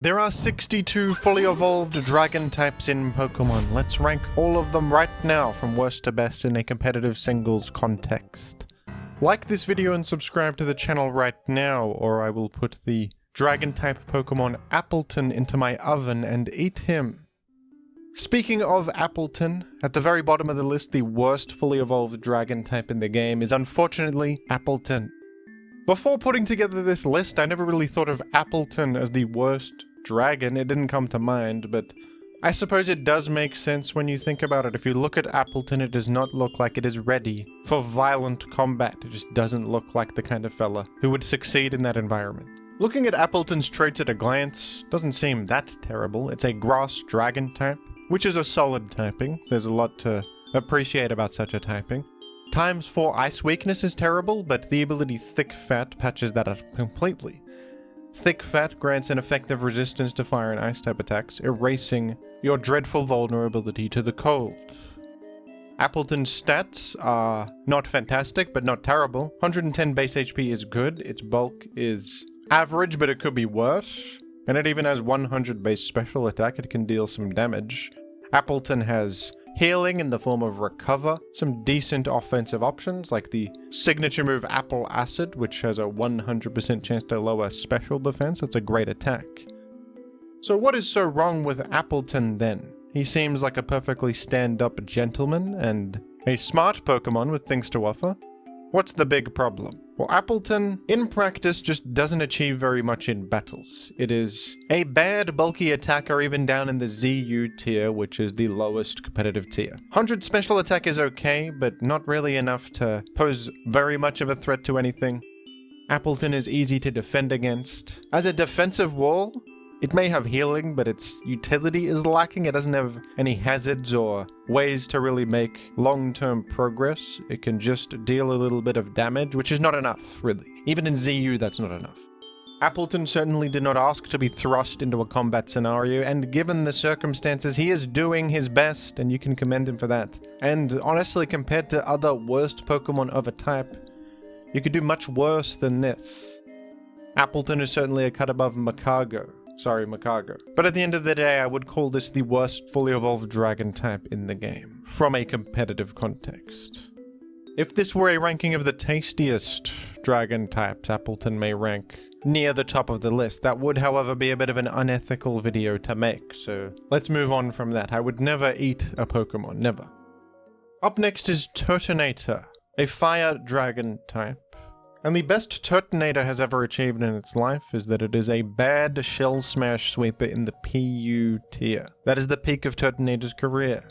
There are 62 fully evolved dragon types in Pokemon. Let's rank all of them right now from worst to best in a competitive singles context. Like this video and subscribe to the channel right now, or I will put the dragon type Pokemon Appleton into my oven and eat him. Speaking of Appleton, at the very bottom of the list, the worst fully evolved dragon type in the game is unfortunately Appleton. Before putting together this list, I never really thought of Appleton as the worst dragon. It didn't come to mind, but I suppose it does make sense when you think about it. If you look at Appleton, it does not look like it is ready for violent combat. It just doesn't look like the kind of fella who would succeed in that environment. Looking at Appleton's traits at a glance doesn't seem that terrible. It's a grass dragon type, which is a solid typing. There's a lot to appreciate about such a typing. Times 4 ice weakness is terrible, but the ability Thick Fat patches that up completely. Thick Fat grants an effective resistance to fire and ice type attacks, erasing your dreadful vulnerability to the cold. Appleton's stats are not fantastic, but not terrible. 110 base HP is good, its bulk is average, but it could be worse. And it even has 100 base special attack, it can deal some damage. Appleton has healing in the form of Recover, some decent offensive options like the signature move Apple Acid, which has a 100% chance to lower special defense. That's a great attack. So what is so wrong with Appleton then? He seems like a perfectly stand-up gentleman and a smart Pokemon with things to offer. What's the big problem? Well, Appleton, in practice, just doesn't achieve very much in battles. It is a bad, bulky attacker even down in the ZU tier, which is the lowest competitive tier. 100 special attack is okay, but not really enough to pose very much of a threat to anything. Appleton is easy to defend against. As a defensive wall, it may have healing, but its utility is lacking. It doesn't have any hazards or ways to really make long-term progress. It can just deal a little bit of damage, which is not enough, really. Even in ZU, that's not enough. Appleton certainly did not ask to be thrust into a combat scenario, and given the circumstances, he is doing his best, and you can commend him for that. And honestly, compared to other worst Pokemon of a type, you could do much worse than this. Appleton is certainly a cut above Makago. Sorry, Makago. But at the end of the day, I would call this the worst fully evolved dragon type in the game, from a competitive context. If this were a ranking of the tastiest dragon types, Appleton may rank near the top of the list. That would, however, be a bit of an unethical video to make, so let's move on from that. I would never eat a Pokemon, never. Up next is Turtonator, a fire dragon type. And the best Turtonator has ever achieved in its life is that it is a bad Shell Smash sweeper in the PU tier. That is the peak of Turtonator's career.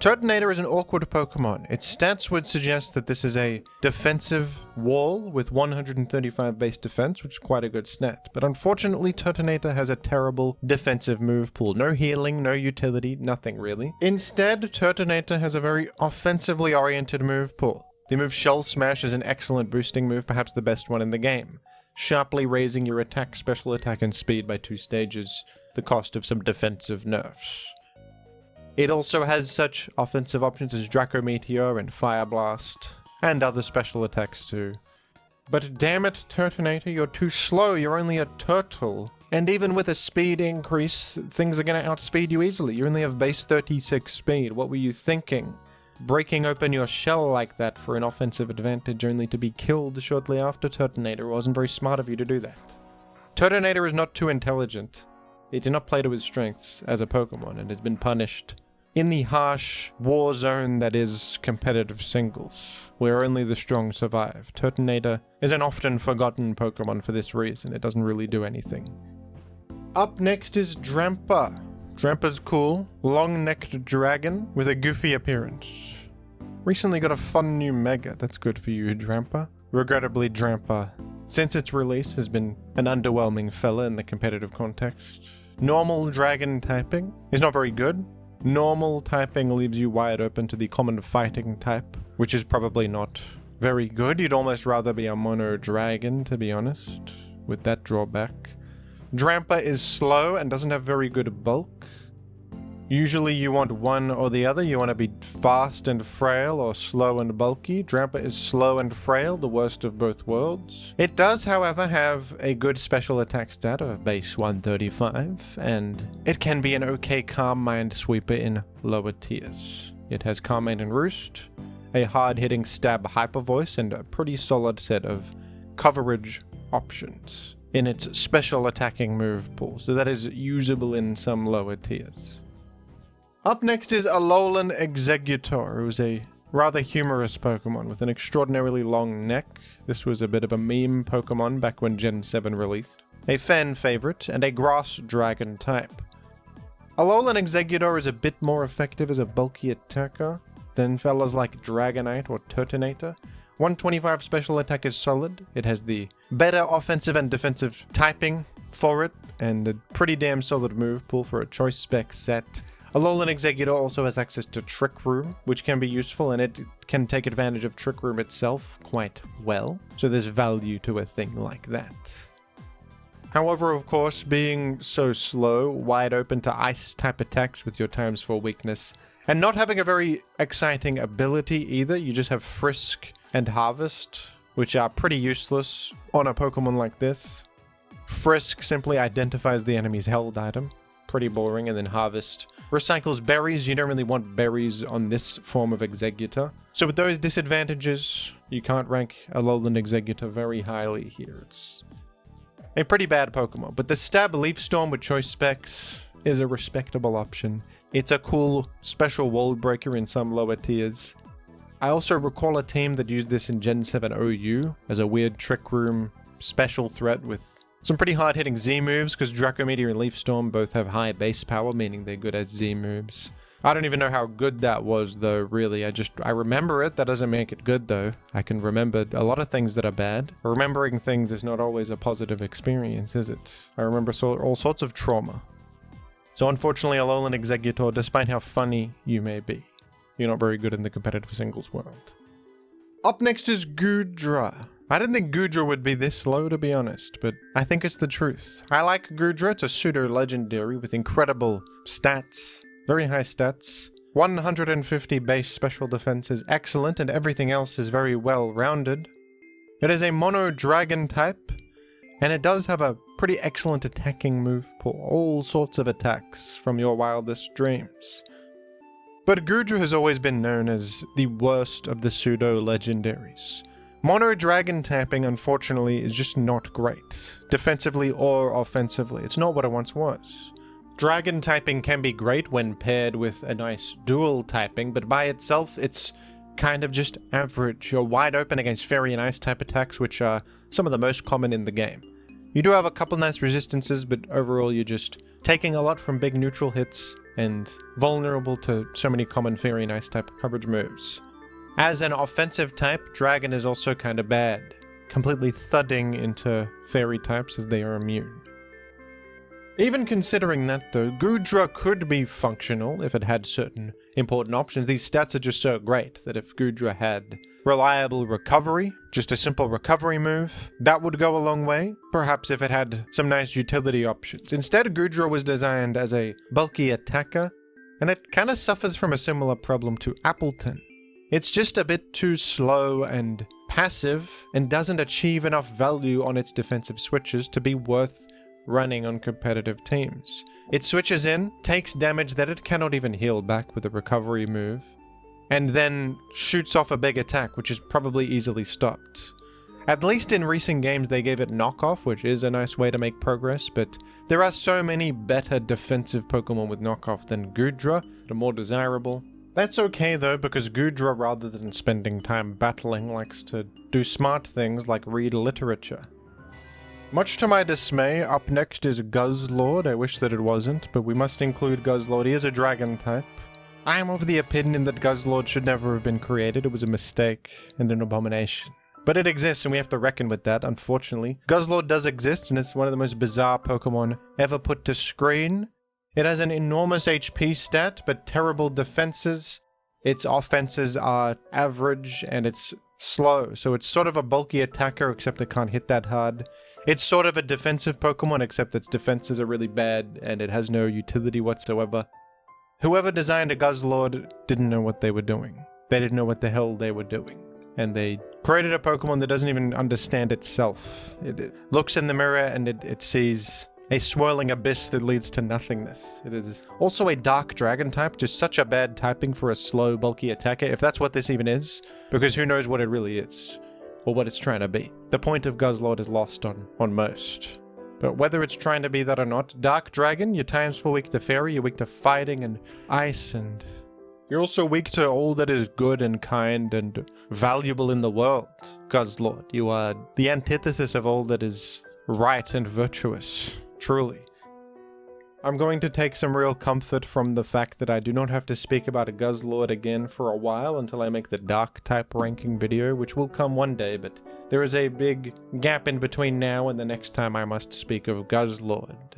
Turtonator is an awkward Pokemon. Its stats would suggest that this is a defensive wall with 135 base defense, which is quite a good stat. But unfortunately, Turtonator has a terrible defensive move pool. No healing, no utility, nothing really. Instead, Turtonator has a very offensively oriented move pool. The move Shell Smash is an excellent boosting move, perhaps the best one in the game, sharply raising your attack, special attack, and speed by 2 stages, the cost of some defensive nerfs. It also has such offensive options as Draco Meteor and Fire Blast, and other special attacks too. But damn it, Turtonator, you're too slow, you're only a turtle. And even with a speed increase, things are going to outspeed you easily. You only have base 36 speed. What were you thinking? Breaking open your shell like that for an offensive advantage only to be killed shortly after Turtonator wasn't very smart of you to do that. Turtonator is not too intelligent. It did not play to his strengths as a Pokemon and has been punished in the harsh war zone that is competitive singles, where only the strong survive. Turtonator is an often forgotten Pokemon for this reason. It doesn't really do anything. Up next is Drampa. Drampa's cool, long-necked dragon with a goofy appearance. Recently got a fun new Mega. That's good for you, Drampa. Regrettably, Drampa, since its release, has been an underwhelming fella in the competitive context. Normal dragon typing is not very good. Normal typing leaves you wide open to the common fighting type, which is probably not very good. You'd almost rather be a mono dragon, to be honest, with that drawback. Drampa is slow and doesn't have very good bulk. Usually you want one or the other. You want to be fast and frail or slow and bulky. Drampa is slow and frail, the worst of both worlds. It does, however, have a good special attack stat of base 135, and it can be an okay Calm Mind sweeper in lower tiers. It has Calm Mind and Roost, a hard-hitting stab hyper voice, and a pretty solid set of coverage options in its special attacking move pool, so that is usable in some lower tiers. Up next is Alolan Exeggutor, who's a rather humorous Pokemon with an extraordinarily long neck. This was a bit of a meme Pokemon back when Gen 7 released. A fan favorite, and a grass dragon type. Alolan Exeggutor is a bit more effective as a bulky attacker than fellas like Dragonite or Turtonator. 125 special attack is solid. It has the better offensive and defensive typing for it, and a pretty damn solid move pool for a choice spec set. Alolan Exeggutor also has access to Trick Room, which can be useful, and it can take advantage of Trick Room itself quite well. So there's value to a thing like that. However, of course, being so slow, wide open to ice-type attacks with your ×4 weakness, and not having a very exciting ability either, you just have Frisk and Harvest, which are pretty useless on a Pokemon like this. Frisk simply identifies the enemy's held item. Pretty boring, and then Harvest recycles berries. You don't really want berries on this form of Exeggutor. So with those disadvantages, you can't rank Alolan Exeggutor very highly here. It's a pretty bad Pokemon, but the Stab Leaf Storm with choice specs is a respectable option. It's a cool special wall breaker in some lower tiers. I also recall a team that used this in Gen 7 OU as a weird Trick Room special threat with some pretty hard-hitting Z moves, because Draco Meteor and Leaf Storm both have high base power, meaning they're good at Z moves. I don't even know how good that was, though, really. I remember it. That doesn't make it good, though. I can remember a lot of things that are bad. Remembering things is not always a positive experience, is it? I remember all sorts of trauma. So unfortunately, Alolan Exeggutor, despite how funny you may be, you're not very good in the competitive singles world. Up next is Goodra. I didn't think Goodra would be this low, to be honest, but I think it's the truth. I like Goodra. It's a pseudo-legendary with incredible stats, very high stats. 150 base special defense is excellent, and everything else is very well-rounded. It is a mono-dragon type, and it does have a pretty excellent attacking move pool. All sorts of attacks from your wildest dreams. But Goodra has always been known as the worst of the pseudo-legendaries. Mono Dragon tapping, unfortunately, is just not great, defensively or offensively. It's not what it once was. Dragon typing can be great when paired with a nice dual typing, but by itself, it's kind of just average. You're wide open against Fairy and Ice type attacks, which are some of the most common in the game. You do have a couple nice resistances, but overall you're just taking a lot from big neutral hits and vulnerable to so many common Fairy and Ice type coverage moves. As an offensive type, Dragon is also kind of bad, completely thudding into Fairy types as they are immune. Even considering that though, Goodra could be functional if it had certain important options. These stats are just so great that if Goodra had reliable recovery, just a simple recovery move, that would go a long way. Perhaps if it had some nice utility options. Instead, Goodra was designed as a bulky attacker, and it kind of suffers from a similar problem to Appleton. It's just a bit too slow and passive, and doesn't achieve enough value on its defensive switches to be worth running on competitive teams. It switches in, takes damage that it cannot even heal back with a recovery move, and then shoots off a big attack, which is probably easily stopped. At least in recent games they gave it knockoff, which is a nice way to make progress, but there are so many better defensive Pokemon with knockoff than Goodra that are more desirable. That's okay though, because Goodra, rather than spending time battling, likes to do smart things like read literature. Much to my dismay, up next is Guzzlord. I wish that it wasn't, but we must include Guzzlord. He is a dragon type. I am of the opinion that Guzzlord should never have been created. It was a mistake and an abomination. But it exists, and we have to reckon with that, unfortunately. Guzzlord does exist, and it's one of the most bizarre Pokemon ever put to screen. It has an enormous HP stat, but terrible defenses. Its offenses are average, and it's slow, so it's sort of a bulky attacker, except it can't hit that hard. It's sort of a defensive Pokemon, except its defenses are really bad, and it has no utility whatsoever. Whoever designed a Guzzlord didn't know what they were doing. They didn't know what the hell they were doing. And they created a Pokemon that doesn't even understand itself. It looks in the mirror and it sees a swirling abyss that leads to nothingness. It is also a dark dragon type, just such a bad typing for a slow, bulky attacker, if that's what this even is, because who knows what it really is, or what it's trying to be. The point of Guzzlord is lost on most. But whether it's trying to be that or not, Dark Dragon, your times for weak to Fairy, you're weak to fighting and ice, and you're also weak to all that is good and kind and valuable in the world, Guzzlord. You are the antithesis of all that is right and virtuous. Truly. I'm going to take some real comfort from the fact that I do not have to speak about a Guzzlord again for a while until I make the Dark type ranking video, which will come one day, but there is a big gap in between now and the next time I must speak of Guzzlord.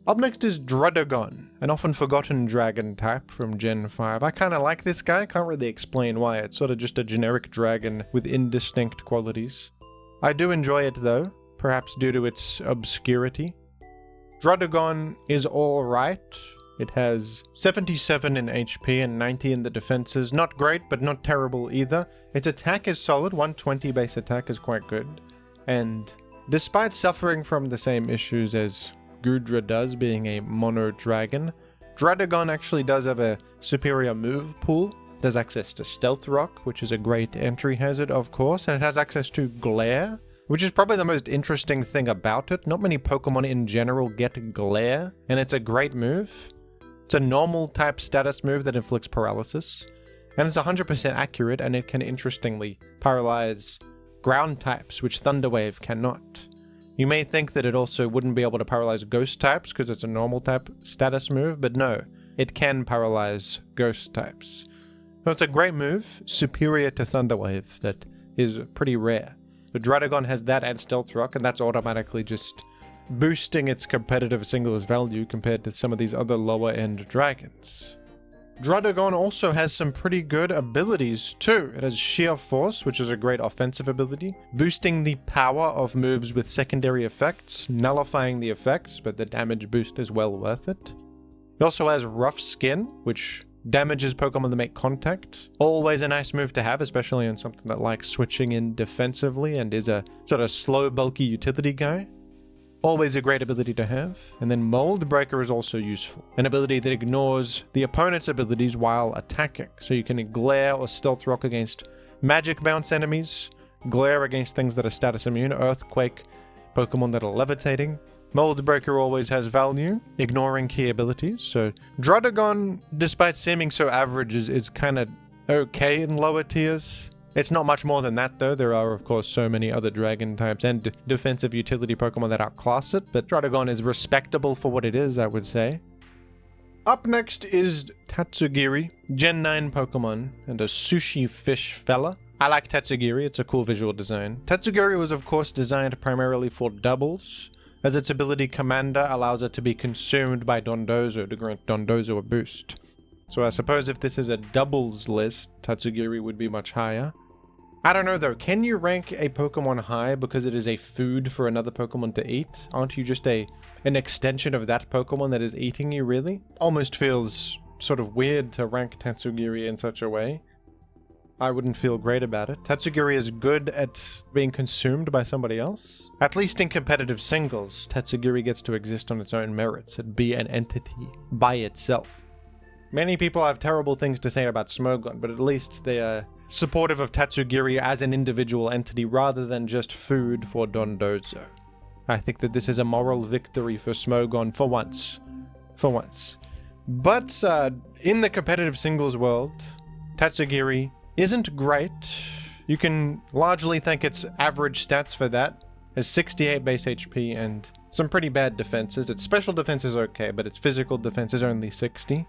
Up next is Druddigon, an often forgotten dragon type from Gen 5. I kinda like this guy, can't really explain why, it's sort of just a generic dragon with indistinct qualities. I do enjoy it though, perhaps due to its obscurity. Druddigon is alright. It has 77 in HP and 90 in the defenses. Not great, but not terrible either. Its attack is solid, 120 base attack is quite good. And despite suffering from the same issues as Gudra does, being a mono dragon, Druddigon actually does have a superior move pool. It has access to Stealth Rock, which is a great entry hazard, of course, and it has access to Glare, which is probably the most interesting thing about it. Not many Pokemon in general get Glare, and it's a great move. It's a normal type status move that inflicts paralysis, and it's 100% accurate, and it can interestingly paralyze ground types, which Thunder Wave cannot. You may think that it also wouldn't be able to paralyze ghost types because it's a normal type status move, but no, it can paralyze ghost types. So it's a great move, superior to Thunder Wave, that is pretty rare. The Druddigon has that and Stealth Rock, and that's automatically just boosting its competitive singles value compared to some of these other lower-end dragons. Druddigon also has some pretty good abilities too. It has Sheer Force, which is a great offensive ability, boosting the power of moves with secondary effects, nullifying the effects, but the damage boost is well worth it. It also has Rough Skin, which damages Pokemon that make contact. Always a nice move to have, especially on something that likes switching in defensively and is a sort of slow, bulky utility guy. Always a great ability to have. And then Mold Breaker is also useful. An ability that ignores the opponent's abilities while attacking. So you can Glare or Stealth Rock against magic bounce enemies, Glare against things that are status immune, Earthquake, Pokemon that are levitating. Mold Breaker always has value, ignoring key abilities, so Druddigon, despite seeming so average, is kind of okay in lower tiers. It's not much more than that though. There are of course so many other dragon types and defensive utility Pokemon that outclass it, but Druddigon is respectable for what it is, I would say. Up next is Tatsugiri, Gen 9 Pokemon, and a sushi fish fella. I like Tatsugiri, it's a cool visual design. Tatsugiri was of course designed primarily for doubles, as its ability Commander allows it to be consumed by Dondozo to grant Dondozo a boost. So I suppose if this is a doubles list, Tatsugiri would be much higher. I don't know though, can you rank a Pokemon high because it is a food for another Pokemon to eat? Aren't you just an extension of that Pokemon that is eating you, really? Almost feels sort of weird to rank Tatsugiri in such a way. I wouldn't feel great about it. Tatsugiri is good at being consumed by somebody else. At least in competitive singles, Tatsugiri gets to exist on its own merits and be an entity by itself. Many people have terrible things to say about Smogon, but at least they are supportive of Tatsugiri as an individual entity rather than just food for Dondozo. I think that this is a moral victory for Smogon for once. For once. But in the competitive singles world, Tatsugiri isn't great. You can largely thank its average stats for that. It has 68 base HP and some pretty bad defenses. Its special defense is okay, but its physical defense is only 60.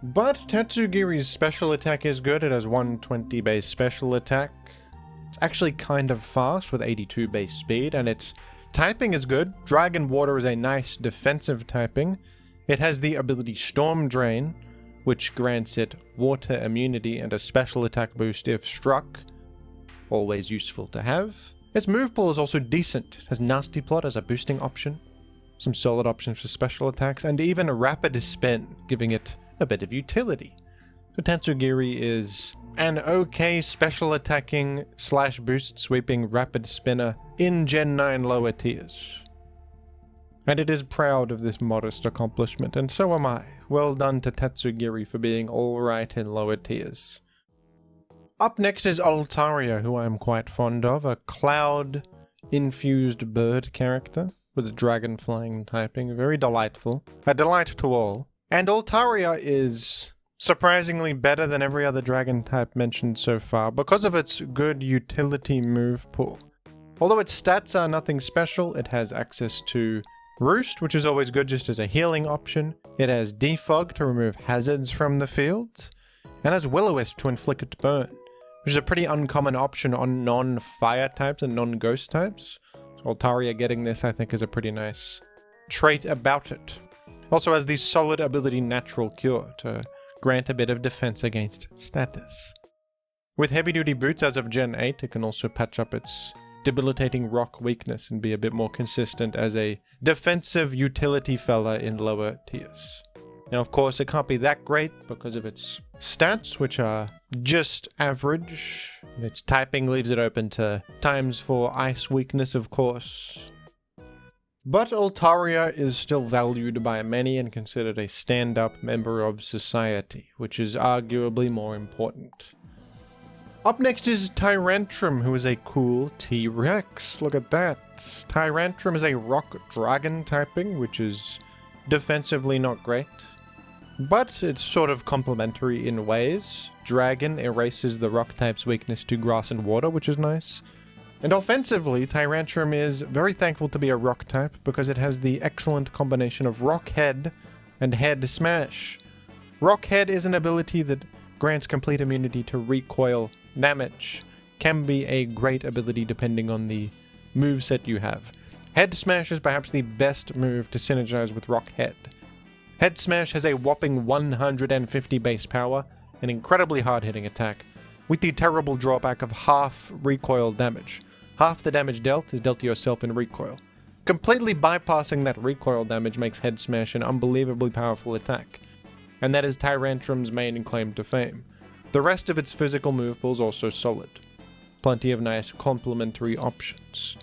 But Tatsugiri's special attack is good. It has 120 base special attack. It's actually kind of fast with 82 base speed, and its typing is good. Dragon Water is a nice defensive typing. It has the ability Storm Drain, which grants it water immunity and a special attack boost if struck. Always useful to have. Its move pool is also decent. It has Nasty Plot as a boosting option, some solid options for special attacks, and even a Rapid Spin, giving it a bit of utility. So Tatsugiri is an okay special attacking / boost sweeping rapid spinner in Gen 9 lower tiers. And it is proud of this modest accomplishment, and so am I. Well done to Tatsugiri for being alright in lower tiers. Up next is Altaria, who I am quite fond of, a cloud-infused bird character with a dragon flying typing, very delightful, a delight to all. And Altaria is surprisingly better than every other dragon type mentioned so far because of its good utility move pool. Although its stats are nothing special, it has access to Roost, which is always good just as a healing option. It has Defog to remove hazards from the field, and has Will-O-Wisp to inflict burn, which is a pretty uncommon option on non-fire types and non-ghost types. So Altaria getting this, I think, is a pretty nice trait about it. Also has the solid ability Natural Cure to grant a bit of defense against status. With heavy-duty boots as of Gen 8, it can also patch up its debilitating rock weakness and be a bit more consistent as a defensive utility fella in lower tiers. Now, of course, it can't be that great because of its stats, which are just average. Its typing leaves it open to times for ice weakness, of course. But Altaria is still valued by many and considered a stand-up member of society, which is arguably more important. Up next is Tyrantrum, who is a cool T-Rex. Look at that. Tyrantrum is a rock dragon typing, which is defensively not great, but it's sort of complementary in ways. Dragon erases the rock type's weakness to grass and water, which is nice. And offensively, Tyrantrum is very thankful to be a rock type because it has the excellent combination of Rock Head and Head Smash. Rock Head is an ability that grants complete immunity to recoil damage. Can be a great ability depending on the moveset you have. Head Smash is perhaps the best move to synergize with Rock Head. Head Smash has a whopping 150 base power, an incredibly hard-hitting attack, with the terrible drawback of half recoil damage. Half the damage dealt is dealt to yourself in recoil. Completely bypassing that recoil damage makes Head Smash an unbelievably powerful attack, and that is Tyrantrum's main claim to fame. The rest of its physical move pool is also solid. Plenty of nice complementary options.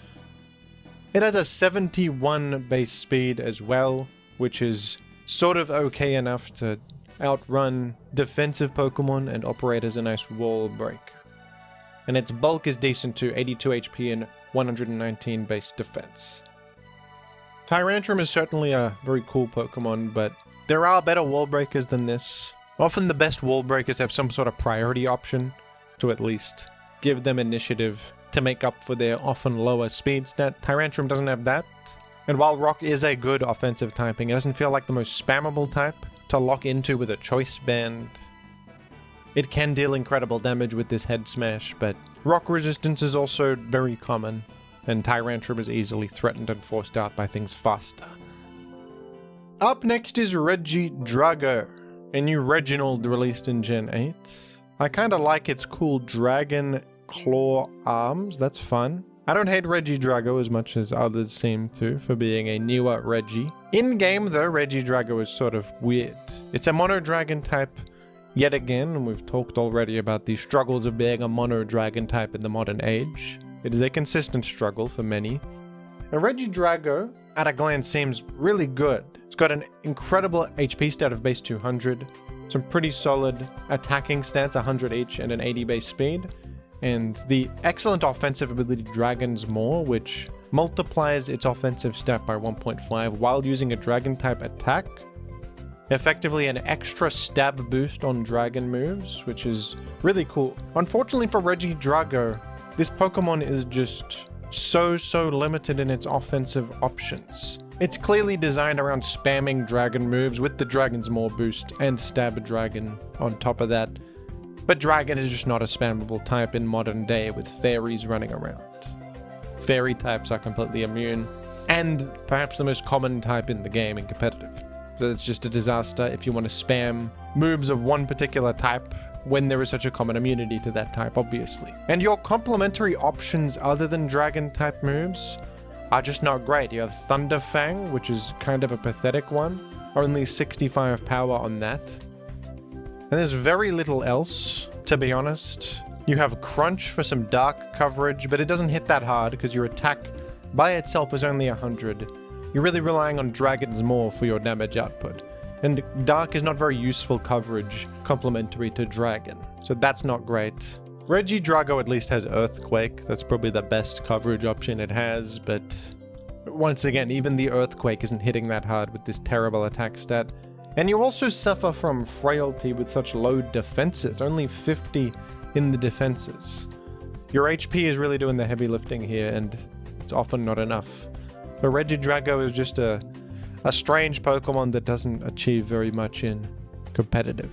It has a 71 base speed as well, which is sort of okay enough to outrun defensive Pokemon and operate as a nice wall break. And its bulk is decent too, 82 HP and 119 base defense. Tyrantrum is certainly a very cool Pokemon, but there are better wall breakers than this. Often the best wall breakers have some sort of priority option to at least give them initiative to make up for their often lower speed stat. Tyrantrum doesn't have that. And while Rock is a good offensive typing, it doesn't feel like the most spammable type to lock into with a choice band. It can deal incredible damage with this Head Smash, but rock resistance is also very common, and Tyrantrum is easily threatened and forced out by things faster. Up next is Regidrago, a new Reginald released in Gen 8. I kinda like its cool dragon claw arms, that's fun. I don't hate Regidrago as much as others seem to for being a newer Regi. In-game though, Regidrago is sort of weird. It's a mono dragon type yet again, and we've talked already about the struggles of being a mono dragon type in the modern age. It is a consistent struggle for many. And Regidrago, at a glance, seems really good. It's got an incredible HP stat of base 200, some pretty solid attacking stats, 100 each, and an 80 base speed, and the excellent offensive ability Dragon's Maw, which multiplies its offensive stat by 1.5 while using a dragon type attack. Effectively an extra stab boost on dragon moves, which is really cool. Unfortunately for Regidrago, this Pokemon is just so limited in its offensive options. It's clearly designed around spamming dragon moves with the Dragon's Maw boost and Stab Dragon on top of that. But Dragon is just not a spammable type in modern day with fairies running around. Fairy types are completely immune, and perhaps the most common type in the game in competitive. So it's just a disaster if you want to spam moves of one particular type when there is such a common immunity to that type, obviously. And your complementary options other than dragon type moves are just not great. You have Thunderfang, which is kind of a pathetic one. Only 65 power on that. And there's very little else, to be honest. You have Crunch for some dark coverage, but it doesn't hit that hard because your attack by itself is only 100. You're really relying on Dragons more for your damage output. And dark is not very useful coverage complementary to Dragon, so that's not great. Regidrago at least has Earthquake. That's probably the best coverage option it has, but once again, even the Earthquake isn't hitting that hard with this terrible attack stat. And you also suffer from frailty with such low defenses, only 50 in the defenses. Your HP is really doing the heavy lifting here, and it's often not enough. But Regidrago is just a strange Pokemon that doesn't achieve very much in competitive.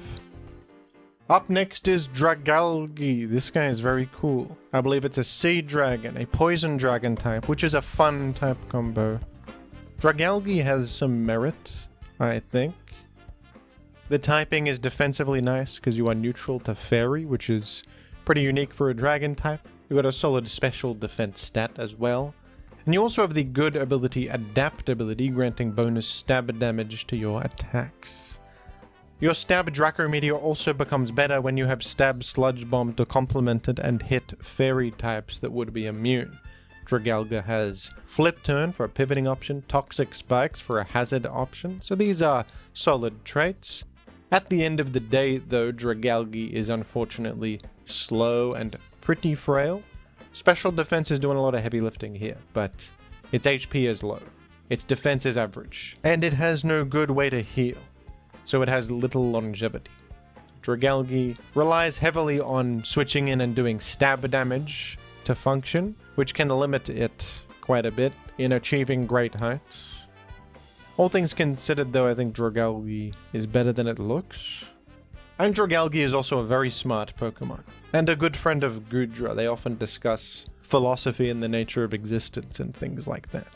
Up next is Dragalge. This guy is very cool. I believe it's a Sea Dragon, a Poison Dragon type, which is a fun type combo. Dragalge has some merit, I think. The typing is defensively nice because you are neutral to Fairy, which is pretty unique for a Dragon type. You got a solid special defense stat as well. And you also have the good ability Adaptability, granting bonus stab damage to your attacks. Your Stab Draco Meteor also becomes better when you have Stab Sludge Bomb to complement it and hit Fairy types that would be immune. Dragalge has Flip Turn for a pivoting option, Toxic Spikes for a hazard option, so these are solid traits. At the end of the day, though, Dragalge is unfortunately slow and pretty frail. Special defense is doing a lot of heavy lifting here, but its HP is low, its defense is average, and it has no good way to heal, so it has little longevity. Dragalge relies heavily on switching in and doing stab damage to function, which can limit it quite a bit in achieving great heights. All things considered, though, I think Dragalge is better than it looks. And Dragalge is also a very smart Pokemon, and a good friend of Goodra. They often discuss philosophy and the nature of existence and things like that.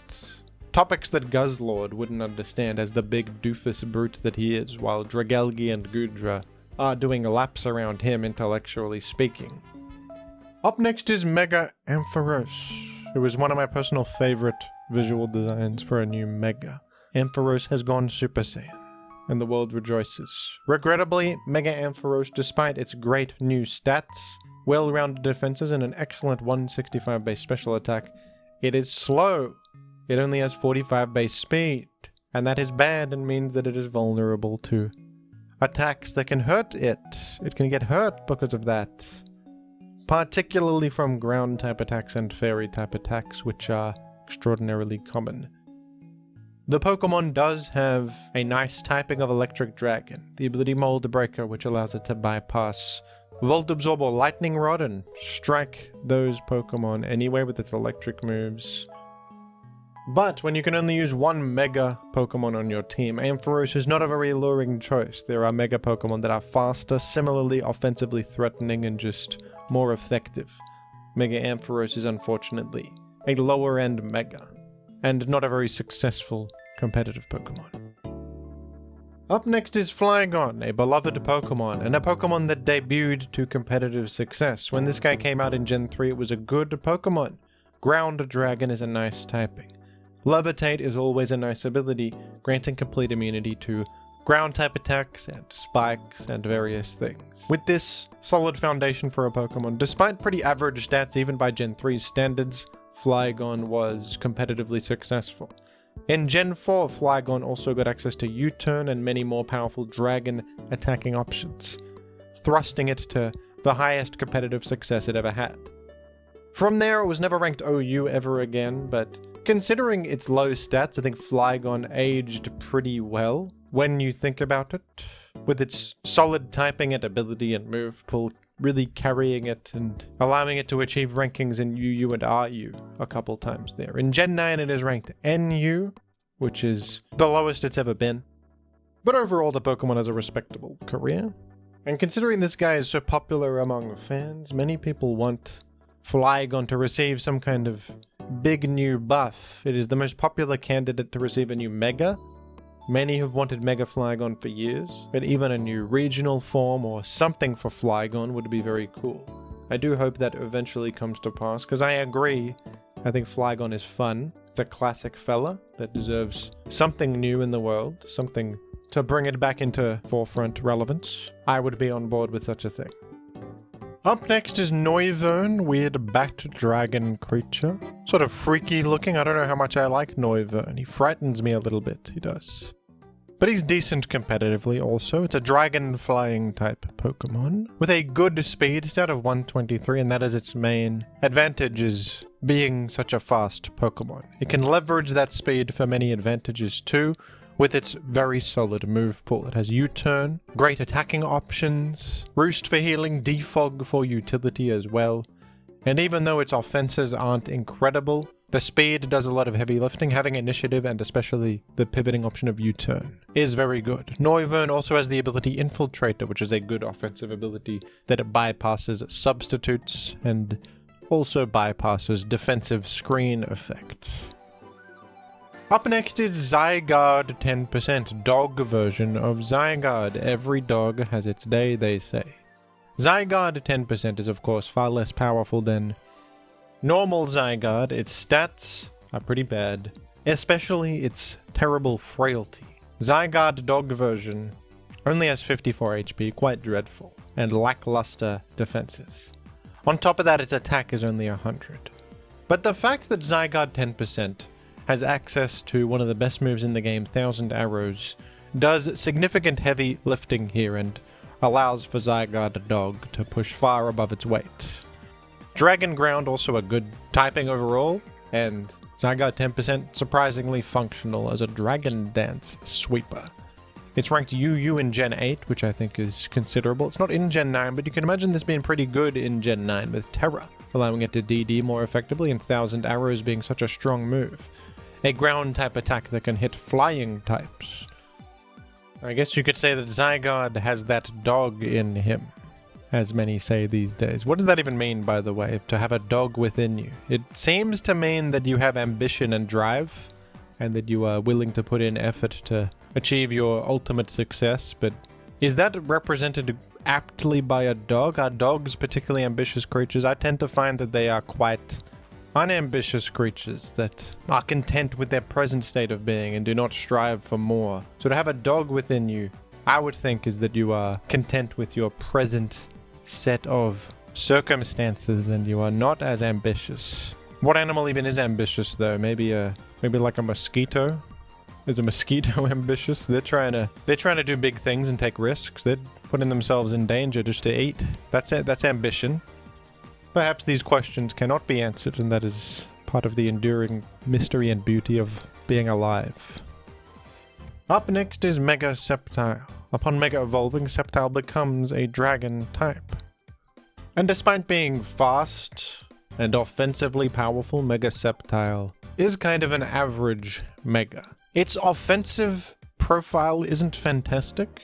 Topics that Guzzlord wouldn't understand as the big doofus brute that he is, while Dragalge and Goodra are doing laps around him intellectually speaking. Up next is Mega Ampharos, who is one of my personal favorite visual designs for a new Mega. Ampharos has gone Super Saiyan, and the world rejoices. Regrettably, Mega Ampharos, despite its great new stats, well-rounded defenses, and an excellent 165 base special attack, it is slow. It only has 45 base speed, and that is bad and means that it is vulnerable to attacks that can hurt it. It can get hurt because of that, particularly from ground-type attacks and fairy-type attacks, which are extraordinarily common. The Pokemon does have a nice typing of Electric Dragon, the ability Mold Breaker, which allows it to bypass Volt Absorb or Lightning Rod and strike those Pokemon anyway with its electric moves. But when you can only use one Mega Pokemon on your team, Ampharos is not a very alluring choice. There are Mega Pokemon that are faster, similarly offensively threatening, and just more effective. Mega Ampharos is unfortunately a lower-end Mega, and not a very successful competitive Pokemon. Up next is Flygon, a beloved Pokemon, and a Pokemon that debuted to competitive success. When this guy came out in Gen 3, it was a good Pokemon. Ground Dragon is a nice typing. Levitate is always a nice ability, granting complete immunity to ground-type attacks and spikes and various things. With this solid foundation for a Pokemon, despite pretty average stats even by Gen 3's standards, Flygon was competitively successful. In Gen 4, Flygon also got access to U-Turn and many more powerful dragon attacking options, thrusting it to the highest competitive success it ever had. From there, it was never ranked OU ever again, but considering its low stats, I think Flygon aged pretty well when you think about it, with its solid typing and ability and move pool really carrying it and allowing it to achieve rankings in UU and RU a couple times there. In Gen 9 it is ranked NU, which is the lowest it's ever been. But overall the Pokemon has a respectable career. And considering this guy is so popular among fans, many people want Flygon to receive some kind of big new buff. It is the most popular candidate to receive a new Mega. Many have wanted Mega Flygon for years, but even a new regional form or something for Flygon would be very cool. I do hope that eventually comes to pass, because I agree, I think Flygon is fun. It's a classic fella that deserves something new in the world, something to bring it back into forefront relevance, I would be on board with such a thing. Up next is Noivern, weird bat dragon creature. Sort of freaky looking. I don't know how much I like Noivern. He frightens me a little bit, he does. But he's decent competitively also. It's a dragon flying type Pokemon with a good speed stat of 123, and that is its main advantage, is being such a fast Pokemon. It can leverage that speed for many advantages too, with its very solid move pool. It has U-turn, great attacking options, Roost for healing, Defog for utility as well. And even though its offenses aren't incredible, the speed does a lot of heavy lifting. Having initiative and especially the pivoting option of U-turn is very good. Noivern also has the ability Infiltrator, which is a good offensive ability that it bypasses substitutes and also bypasses defensive screen effect. Up next is Zygarde 10%, dog version of Zygarde. Every dog has its day, they say. Zygarde 10% is of course far less powerful than normal Zygarde. Its stats are pretty bad, especially its terrible frailty. Zygarde dog version only has 54 HP, quite dreadful, and lackluster defenses. On top of that, its attack is only 100. But the fact that Zygarde 10% has access to one of the best moves in the game, 1000 Arrows, does significant heavy lifting here and allows for Zygarde dog to push far above its weight. Dragon Ground also a good typing overall, and Zygarde 10% surprisingly functional as a Dragon Dance sweeper. It's ranked UU in Gen 8, which I think is considerable. It's not in Gen 9, but you can imagine this being pretty good in Gen 9 with Terra, allowing it to DD more effectively and 1000 Arrows being such a strong move. A ground type attack that can hit flying types. I guess you could say that Zygarde has that dog in him, as many say these days. What does that even mean, by the way, to have a dog within you? It seems to mean that you have ambition and drive, and that you are willing to put in effort to achieve your ultimate success, but is that represented aptly by a dog? Are dogs particularly ambitious creatures? I tend to find that they are quite unambitious creatures that are content with their present state of being and do not strive for more. So to have a dog within you, I would think, is that you are content with your present set of circumstances and you are not as ambitious. What animal even is ambitious though? Maybe like a mosquito? Is a mosquito ambitious? They're trying to do big things and take risks. They're putting themselves in danger just to eat. That's it. That's ambition. Perhaps these questions cannot be answered, and that is part of the enduring mystery and beauty of being alive. Up next is Mega Sceptile. Upon Mega Evolving, Sceptile becomes a dragon type. And despite being fast and offensively powerful, Mega Sceptile is kind of an average Mega. Its offensive profile isn't fantastic.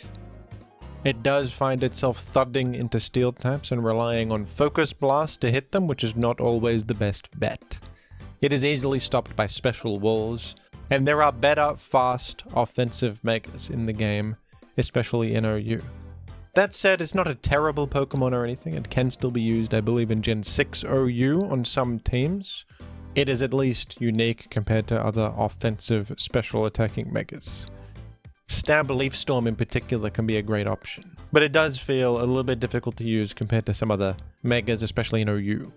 It does find itself thudding into steel types and relying on Focus Blast to hit them, which is not always the best bet. It is easily stopped by special walls, and there are better, fast, offensive Megas in the game, especially in OU. That said, it's not a terrible Pokemon or anything. It can still be used, I believe, in Gen 6 OU on some teams. It is at least unique compared to other offensive, special attacking Megas. Stab Leaf Storm in particular can be a great option, but it does feel a little bit difficult to use compared to some other Megas, especially in OU.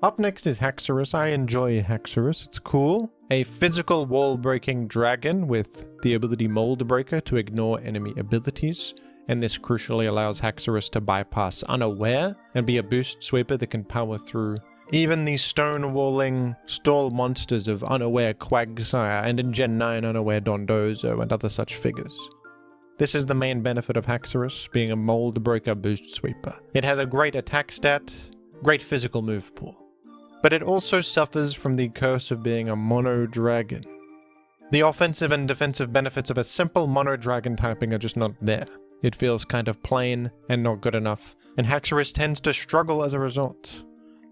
Up next is Haxorus. I enjoy Haxorus, it's cool. A physical wall-breaking dragon with the ability Mold Breaker to ignore enemy abilities, and this crucially allows Haxorus to bypass Unaware and be a boost sweeper that can power through even the stone-walling stall monsters of Unaware Quagsire, and in Gen 9 Unaware Dondozo and other such figures. This is the main benefit of Haxorus, being a Mold Breaker boost sweeper. It has a great attack stat, great physical move pool. But it also suffers from the curse of being a mono dragon. The offensive and defensive benefits of a simple mono dragon typing are just not there. It feels kind of plain and not good enough, and Haxorus tends to struggle as a result.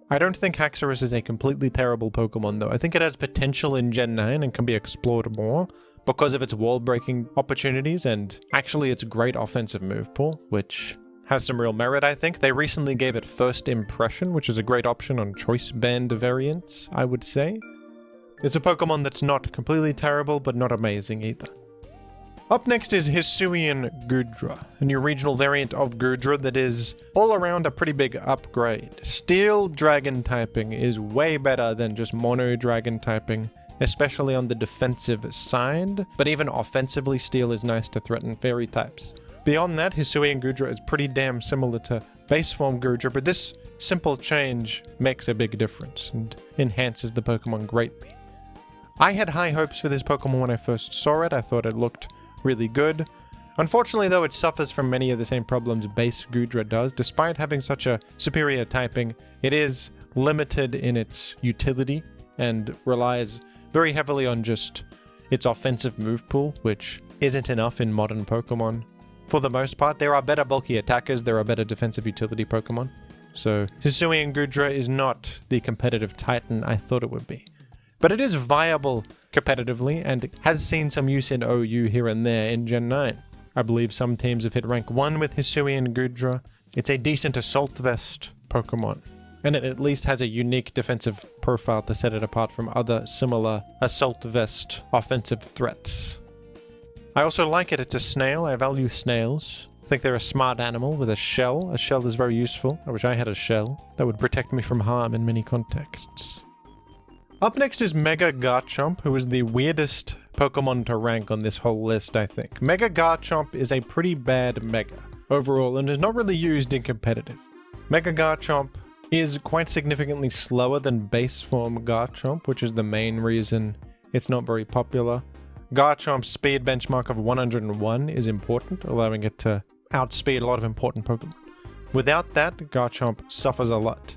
I don't think Haxorus is a completely terrible Pokemon though. I think it has potential in Gen 9 and can be explored more because of its wall-breaking opportunities and actually its great offensive move pool, which has some real merit, I think. They recently gave it First Impression, which is a great option on Choice Band variants, I would say. It's a Pokemon that's not completely terrible, but not amazing either. Up next is Hisuian Goodra, a new regional variant of Goodra that is all around a pretty big upgrade. Steel dragon typing is way better than just mono dragon typing, especially on the defensive side, but even offensively Steel is nice to threaten fairy types. Beyond that, Hisuian Goodra is pretty damn similar to base form Goodra, but this simple change makes a big difference and enhances the Pokemon greatly. I had high hopes for this Pokemon when I first saw it. I thought it looked really good. Unfortunately though, it suffers from many of the same problems base Goodra does. Despite having such a superior typing, it is limited in its utility and relies very heavily on just its offensive move pool, which isn't enough in modern Pokemon. For the most part, there are better bulky attackers, there are better defensive utility Pokemon. So Hisuian Goodra is not the competitive titan I thought it would be. But it is viable competitively and has seen some use in OU here and there in Gen 9. I believe some teams have hit rank 1 with Hisuian Goodra. It's a decent assault vest Pokemon, and it at least has a unique defensive profile to set it apart from other similar assault vest offensive threats. I also like it. It's a snail. I value snails. I think they're a smart animal with a shell. A shell is very useful. I wish I had a shell. That would protect me from harm in many contexts. Up next is Mega Garchomp, who is the weirdest Pokemon to rank on this whole list, I think. Mega Garchomp is a pretty bad Mega overall and is not really used in competitive. Mega Garchomp is quite significantly slower than base form Garchomp, which is the main reason it's not very popular. Garchomp's speed benchmark of 101 is important, allowing it to outspeed a lot of important Pokemon. Without that, Garchomp suffers a lot.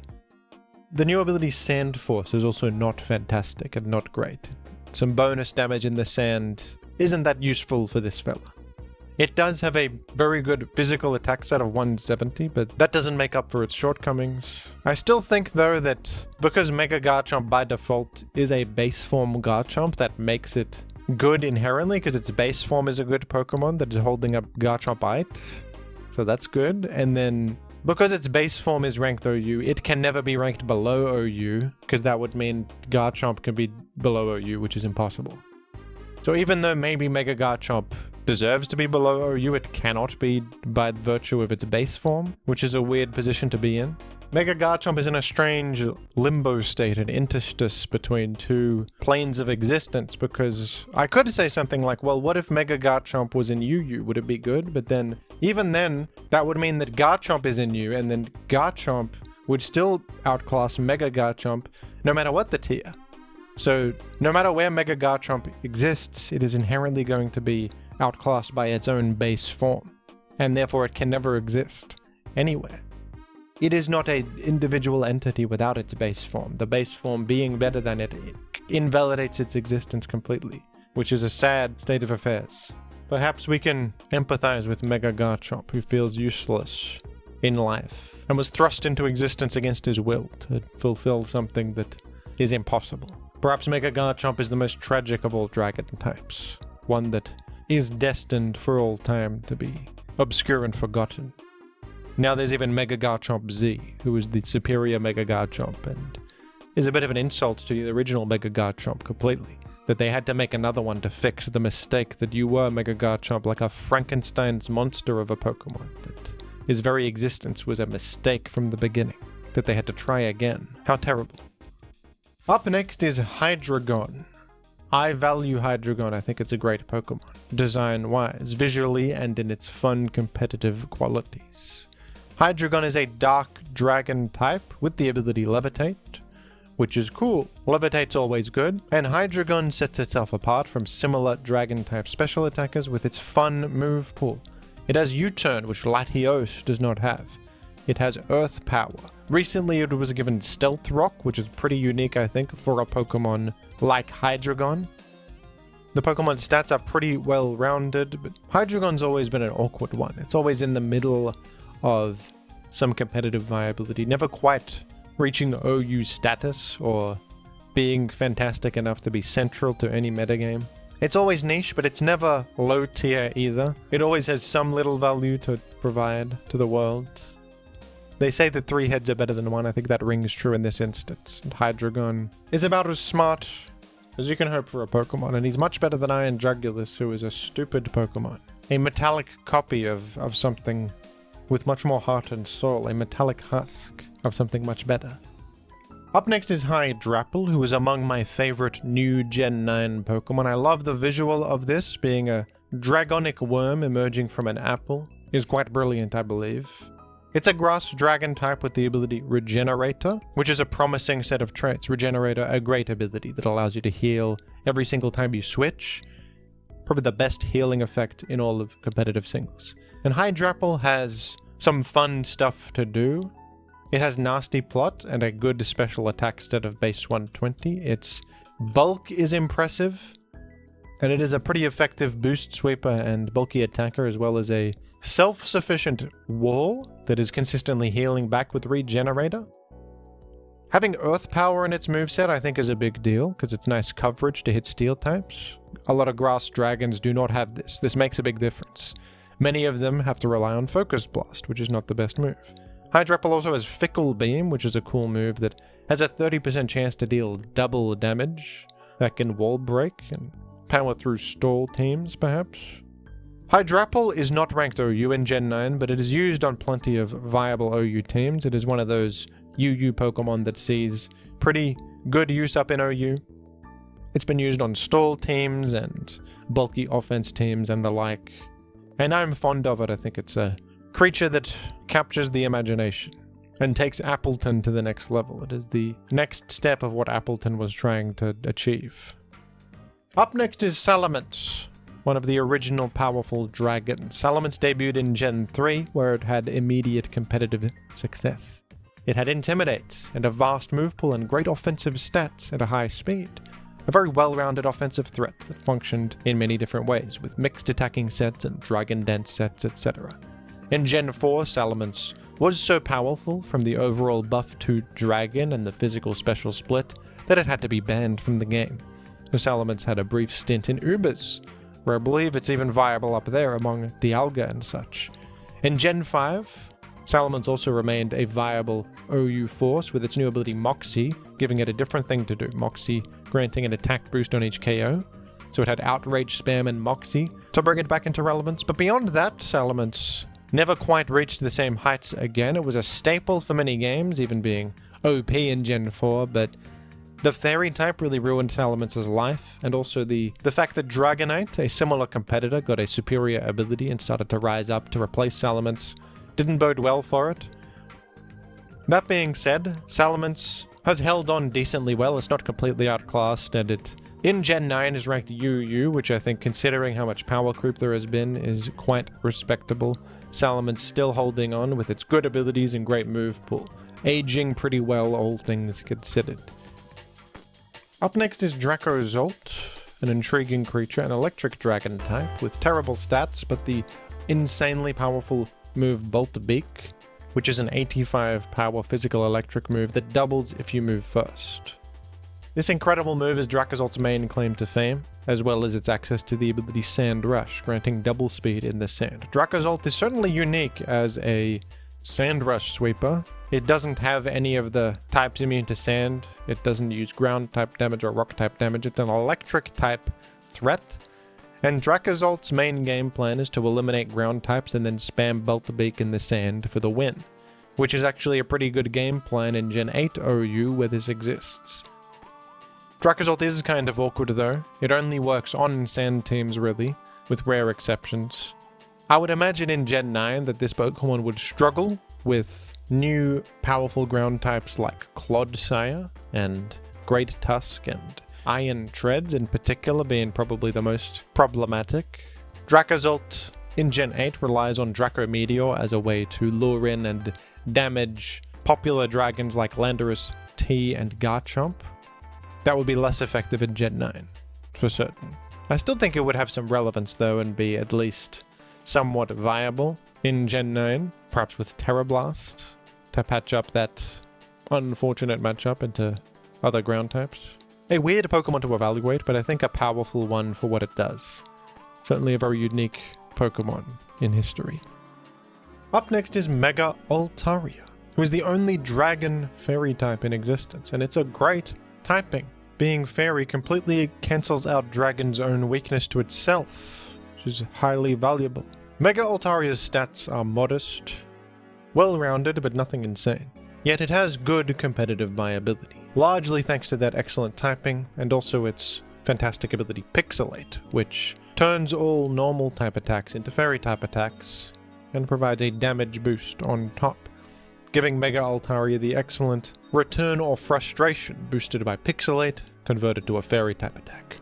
The new ability Sand Force is also not fantastic and not great. Some bonus damage in the sand isn't that useful for this fella. It does have a very good physical attack set of 170, but that doesn't make up for its shortcomings. I still think though that because Mega Garchomp by default is a base form Garchomp, that makes it good inherently because its base form is a good Pokemon that is holding up Garchompite. So that's good. And then because its base form is ranked OU, it can never be ranked below OU, because that would mean Garchomp can be below OU, which is impossible. So even though maybe Mega Garchomp deserves to be below OU, it cannot be by virtue of its base form, which is a weird position to be in. Mega Garchomp is in a strange limbo state, an interstice between two planes of existence, because I could say something like, well, what if Mega Garchomp was in UU? Would it be good? But then, even then, that would mean that Garchomp is in U, and then Garchomp would still outclass Mega Garchomp no matter what the tier. So, no matter where Mega Garchomp exists, it is inherently going to be outclassed by its own base form, and therefore it can never exist anywhere. It is not an individual entity without its base form. The base form being better than it invalidates its existence completely, which is a sad state of affairs. Perhaps we can empathize with Mega Garchomp, who feels useless in life and was thrust into existence against his will to fulfill something that is impossible. Perhaps Mega Garchomp is the most tragic of all dragon types, one that is destined for all time to be obscure and forgotten. Now there's even Mega Garchomp Z, who is the superior Mega Garchomp, and is a bit of an insult to the original Mega Garchomp completely, that they had to make another one to fix the mistake that you were Mega Garchomp, like a Frankenstein's monster of a Pokemon, that his very existence was a mistake from the beginning, that they had to try again. How terrible. Up next is Hydreigon. I value Hydreigon. I think it's a great Pokemon, design-wise, visually, and in its fun competitive qualities. Hydreigon is a dark dragon type with the ability Levitate, which is cool. Levitate's always good, and Hydreigon sets itself apart from similar dragon type special attackers with its fun move pool. It has U-turn, which Latios does not have. It has Earth Power. Recently it was given Stealth Rock, which is pretty unique I think for a Pokemon like Hydreigon. The Pokemon stats are pretty well rounded, but Hydreigon's always been an awkward one. It's always in the middle of some competitive viability, never quite reaching OU status or being fantastic enough to be central to any metagame. It's always niche, but it's never low tier either. It always has some little value to provide to the world. They say that 3 heads are better than 1. I think that rings true in this instance. And Hydreigon is about as smart as you can hope for a Pokemon, and he's much better than Iron Jugulus, who is a stupid Pokemon. A metallic copy of something with much more heart and soul, a metallic husk of something much better. Up next is Hydrapple, who is among my favorite new Gen 9 Pokemon. I love the visual of this, being a dragonic worm emerging from an apple. Is quite brilliant, I believe. It's a grass dragon type with the ability Regenerator, which is a promising set of traits. Regenerator, a great ability that allows you to heal every single time you switch. Probably the best healing effect in all of competitive singles. And Hydrapple has some fun stuff to do. It has nasty plot and a good special attack stat of base 120. Its bulk is impressive, and it is a pretty effective boost sweeper and bulky attacker, as well as a self-sufficient wall that is consistently healing back with Regenerator. Having Earth Power in its moveset I think is a big deal, because it's nice coverage to hit steel types. A lot of grass dragons do not have this. This makes a big difference. Many of them have to rely on Focus Blast, which is not the best move. Hydrapple also has Fickle Beam, which is a cool move that has a 30% chance to deal double damage. That can wall break and power through stall teams, perhaps. Hydrapple is not ranked OU in Gen 9, but it is used on plenty of viable OU teams. It is one of those UU Pokemon that sees pretty good use up in OU. It's been used on stall teams and bulky offense teams and the like. And I'm fond of it. I think it's a creature that captures the imagination and takes Appleton to the next level. It is the next step of what Appleton was trying to achieve. Up next is Salamence, one of the original powerful dragons. Salamence debuted in Gen 3, where it had immediate competitive success. It had Intimidate, and a vast move pool and great offensive stats at a high speed. A very well-rounded offensive threat that functioned in many different ways, with mixed attacking sets and dragon dance sets, etc. In Gen 4, Salamence was so powerful from the overall buff to dragon and the physical special split that it had to be banned from the game. So Salamence had a brief stint in Ubers, where I believe it's even viable up there among Dialga and such. In Gen 5, Salamence also remained a viable OU force with its new ability Moxie, giving it a different thing to do. Moxie granting an attack boost on each KO, so it had Outrage, Spam, and Moxie to bring it back into relevance. But beyond that, Salamence never quite reached the same heights again. It was a staple for many games, even being OP in Gen 4, but the Fairy type really ruined Salamance's life, and also the fact that Dragonite, a similar competitor, got a superior ability and started to rise up to replace Salamence, didn't bode well for it. That being said, Salamence has held on decently well. It's not completely outclassed, and it, in Gen 9, is ranked UU, which I think, considering how much power creep there has been, is quite respectable. Salamence still holding on with its good abilities and great move pool, aging pretty well, all things considered. Up next is Dracozolt, an intriguing creature, an electric dragon type with terrible stats, but the insanely powerful move Bolt Beak, which is an 85 power physical electric move that doubles if you move first. This incredible move is Dracozolt's main claim to fame, as well as its access to the ability Sand Rush, granting double speed in the sand. Dracozolt is certainly unique as a Sand Rush sweeper. It doesn't have any of the types immune to sand. It doesn't use ground type damage or rock type damage. It's an electric type threat. And Dracozolt's main game plan is to eliminate ground types and then spam Bolt Beak in the sand for the win, which is actually a pretty good game plan in Gen 8 OU where this exists. Dracozolt is kind of awkward though. It only works on sand teams really, with rare exceptions. I would imagine in Gen 9 that this Pokemon would struggle with new powerful ground types like Clodsire and Great Tusk and Iron Treads in particular being probably the most problematic. Dracozolt in Gen 8 relies on Draco Meteor as a way to lure in and damage popular dragons like Landorus T and Garchomp. That would be less effective in Gen 9, for certain. I still think it would have some relevance though and be at least somewhat viable in Gen 9, perhaps with Terra Blast, to patch up that unfortunate matchup into other ground types. A weird Pokemon to evaluate, but I think a powerful one for what it does. Certainly a very unique Pokemon in history. Up next is Mega Altaria, who is the only dragon fairy type in existence, and it's a great typing. being fairy completely cancels out Dragon's own weakness to itself, which is highly valuable. Mega Altaria's stats are modest, well-rounded, but nothing insane. Yet it has good competitive viability, largely thanks to that excellent typing, and also its fantastic ability Pixelate, which turns all normal type attacks into fairy type attacks, and provides a damage boost on top, giving Mega Altaria the excellent Return or Frustration boosted by Pixelate, converted to a fairy type attack.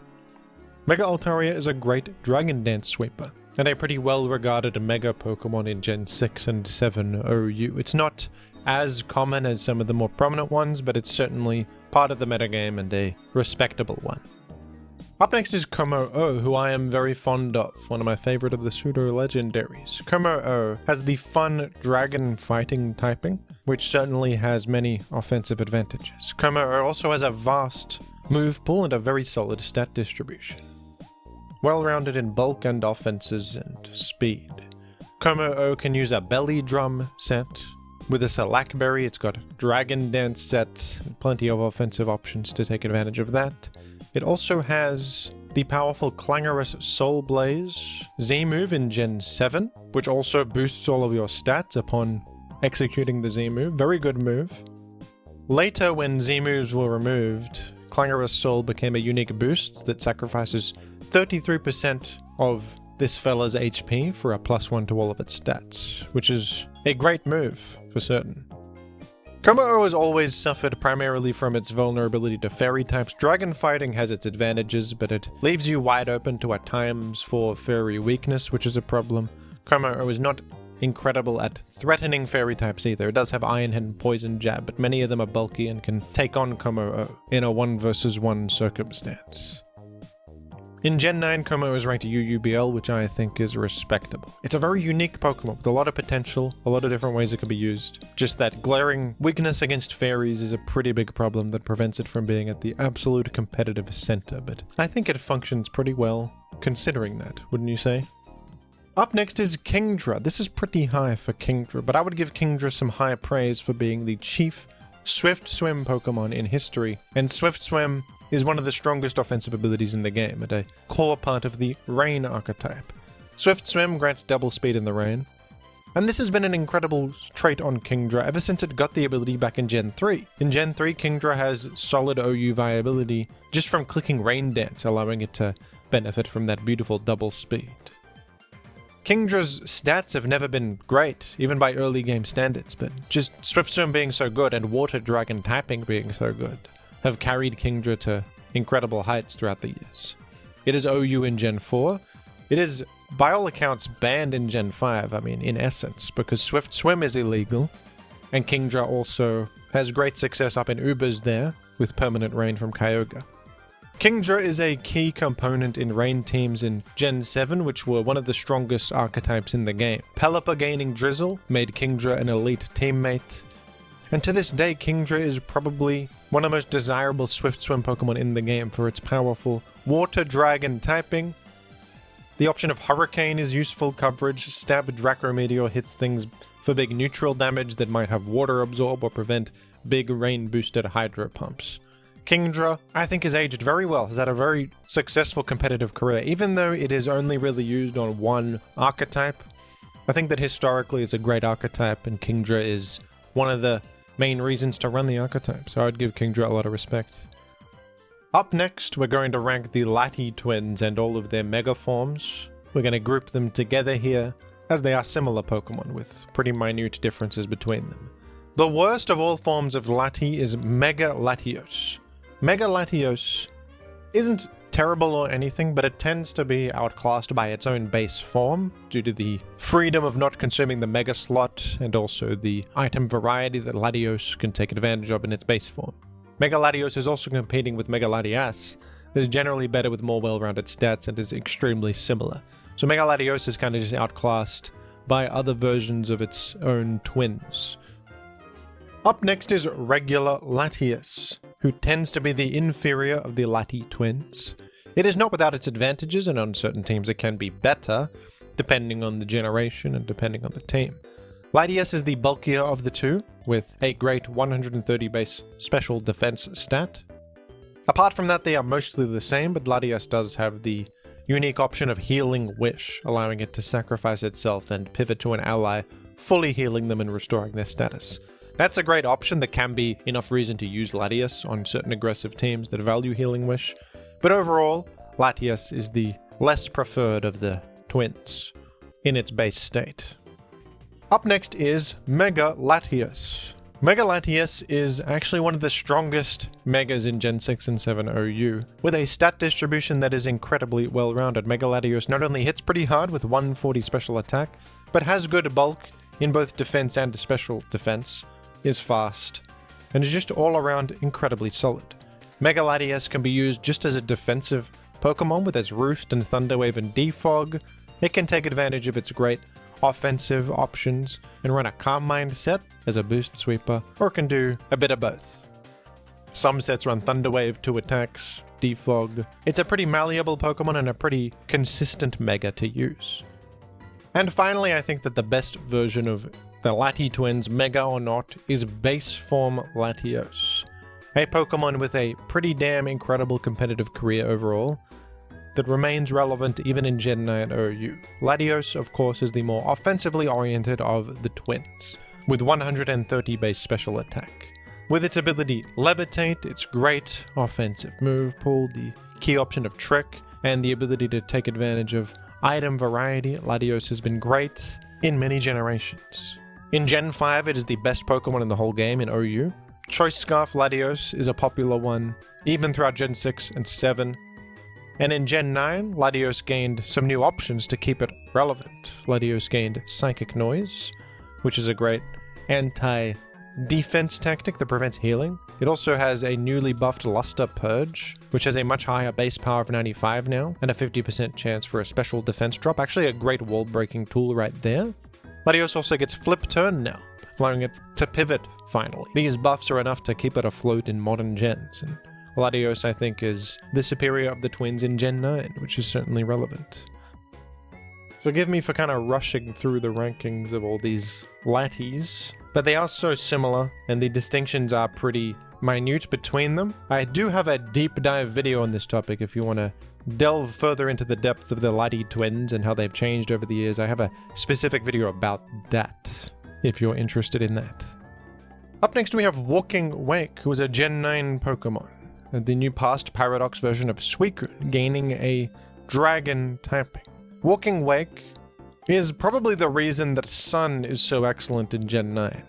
Mega Altaria is a great Dragon Dance sweeper, and a pretty well regarded Mega Pokemon in Gen 6 and 7 OU. It's not as common as some of the more prominent ones, but it's certainly part of the metagame and a respectable one. Up next is Como-O, who I am very fond of, one of my favorite of the pseudo-legendaries. Como-O has the fun dragon fighting typing, which certainly has many offensive advantages. Como-O also has a vast move pool and a very solid stat distribution, well-rounded in bulk and offenses and speed. Como-O can use a belly drum set. With a Salakberry, it's got Dragon Dance sets and plenty of offensive options to take advantage of that. It also has the powerful Clangorous Soul Blaze Z move in Gen 7, which also boosts all of your stats upon executing the Z move. Very good move. Later, when Z moves were removed, Clangorous Soul became a unique boost that sacrifices 33% of this fella's HP for a +1 to all of its stats, which is a great move for certain. Como-O has always suffered primarily from its vulnerability to fairy types. Dragon fighting has its advantages, but it leaves you wide open to at times for fairy weakness, which is a problem. Como-O is not incredible at threatening fairy types either. It does have Iron Head and Poison Jab, but many of them are bulky and can take on Como-O in a 1 versus 1 circumstance. In Gen 9, Como is ranked UUBL, which I think is respectable. It's a very unique Pokemon with a lot of potential, a lot of different ways it can be used. Just that glaring weakness against fairies is a pretty big problem that prevents it from being at the absolute competitive center, but I think it functions pretty well, considering that, wouldn't you say? Up next is Kingdra. This is pretty high for Kingdra, but I would give Kingdra some high praise for being the chief Swift Swim Pokemon in history, and Swift Swim is one of the strongest offensive abilities in the game, and a core part of the Rain archetype. Swift Swim grants double speed in the rain, and this has been an incredible trait on Kingdra ever since it got the ability back in Gen 3. In Gen 3, Kingdra has solid OU viability just from clicking Rain Dance, allowing it to benefit from that beautiful double speed. Kingdra's stats have never been great, even by early game standards, but just Swift Swim being so good and Water Dragon typing being so good have carried Kingdra to incredible heights throughout the years. It is OU in Gen 4. It is, by all accounts, banned in Gen 5, in essence, because Swift Swim is illegal, and Kingdra also has great success up in Ubers there, with Permanent Rain from Kyogre. Kingdra is a key component in Rain teams in Gen 7, which were one of the strongest archetypes in the game. Pelipper gaining Drizzle made Kingdra an elite teammate, and to this day, Kingdra is probably one of the most desirable Swift Swim Pokemon in the game for its powerful Water Dragon typing. The option of Hurricane is useful coverage. Stab Draco Meteor hits things for big neutral damage that might have Water Absorb or prevent big rain-boosted Hydro Pumps. Kingdra, I think, has aged very well, has had a very successful competitive career, even though it is only really used on one archetype. I think that historically it's a great archetype, and Kingdra is one of the main reasons to run the archetype, so I'd give Kingdra a lot of respect. Up next, we're going to rank the Lati twins and all of their mega forms. We're going to group them together here, as they are similar Pokemon with pretty minute differences between them. The worst of all forms of Lati is Mega Latios. Mega Latios isn't terrible or anything, but it tends to be outclassed by its own base form due to the freedom of not consuming the Mega slot and also the item variety that Latios can take advantage of in its base form. Mega Latios is also competing with Mega Latias that is generally better with more well-rounded stats and is extremely similar. So Mega Latios is kind of just outclassed by other versions of its own twins. Up next is regular Latias, who tends to be the inferior of the Lati twins. It is not without its advantages, and on certain teams it can be better, depending on the generation and depending on the team. Latias is the bulkier of the two, with a great 130 base special defense stat. Apart from that, they are mostly the same, but Latias does have the unique option of Healing Wish, allowing it to sacrifice itself and pivot to an ally, fully healing them and restoring their status. That's a great option that can be enough reason to use Latias on certain aggressive teams that value Healing Wish, but overall, Latias is the less preferred of the twins in its base state. Up next is Mega Latias. Mega Latias is actually one of the strongest Megas in Gen 6 and 7 OU, with a stat distribution that is incredibly well-rounded. Mega Latias not only hits pretty hard with 140 special attack, but has good bulk in both defense and special defense, is fast, and is just all around incredibly solid. Mega Latias can be used just as a defensive Pokemon with its Roost and Thunder Wave and Defog. It can take advantage of its great offensive options and run a Calm Mind set as a boost sweeper, or it can do a bit of both. Some sets run Thunder Wave, 2 attacks, Defog. It's a pretty malleable Pokemon and a pretty consistent Mega to use. And finally, I think that the best version of the Lati twins, Mega or not, is Base Form Latios. A Pokemon with a pretty damn incredible competitive career overall, that remains relevant even in Gen 9 OU. Latios, of course, is the more offensively oriented of the twins, with 130 base special attack. With its ability Levitate, its great offensive move pool, the key option of Trick, and the ability to take advantage of item variety, Latios has been great in many generations. In Gen 5, it is the best Pokemon in the whole game in OU. Choice Scarf Latios is a popular one, even throughout Gen 6 and 7. And in Gen 9, Latios gained some new options to keep it relevant. Latios gained Psychic Noise, which is a great anti-defense tactic that prevents healing. It also has a newly buffed Luster Purge, which has a much higher base power of 95 now, and a 50% chance for a special defense drop. Actually a great wall-breaking tool right there. Latios also gets Flip Turn now, allowing it to pivot finally. These buffs are enough to keep it afloat in modern gens, and Latios, I think, is the superior of the twins in Gen 9, which is certainly relevant. Forgive me for kind of rushing through the rankings of all these Latis, but they are so similar, and the distinctions are pretty minute between them. I do have a deep dive video on this topic if you want to delve further into the depth of the Lati twins and how they've changed over the years. I have a specific video about that, if you're interested in that. Up next we have Walking Wake, who is a Gen 9 Pokemon. The new past Paradox version of Suicune, gaining a Dragon typing. Walking Wake is probably the reason that Sun is so excellent in Gen 9.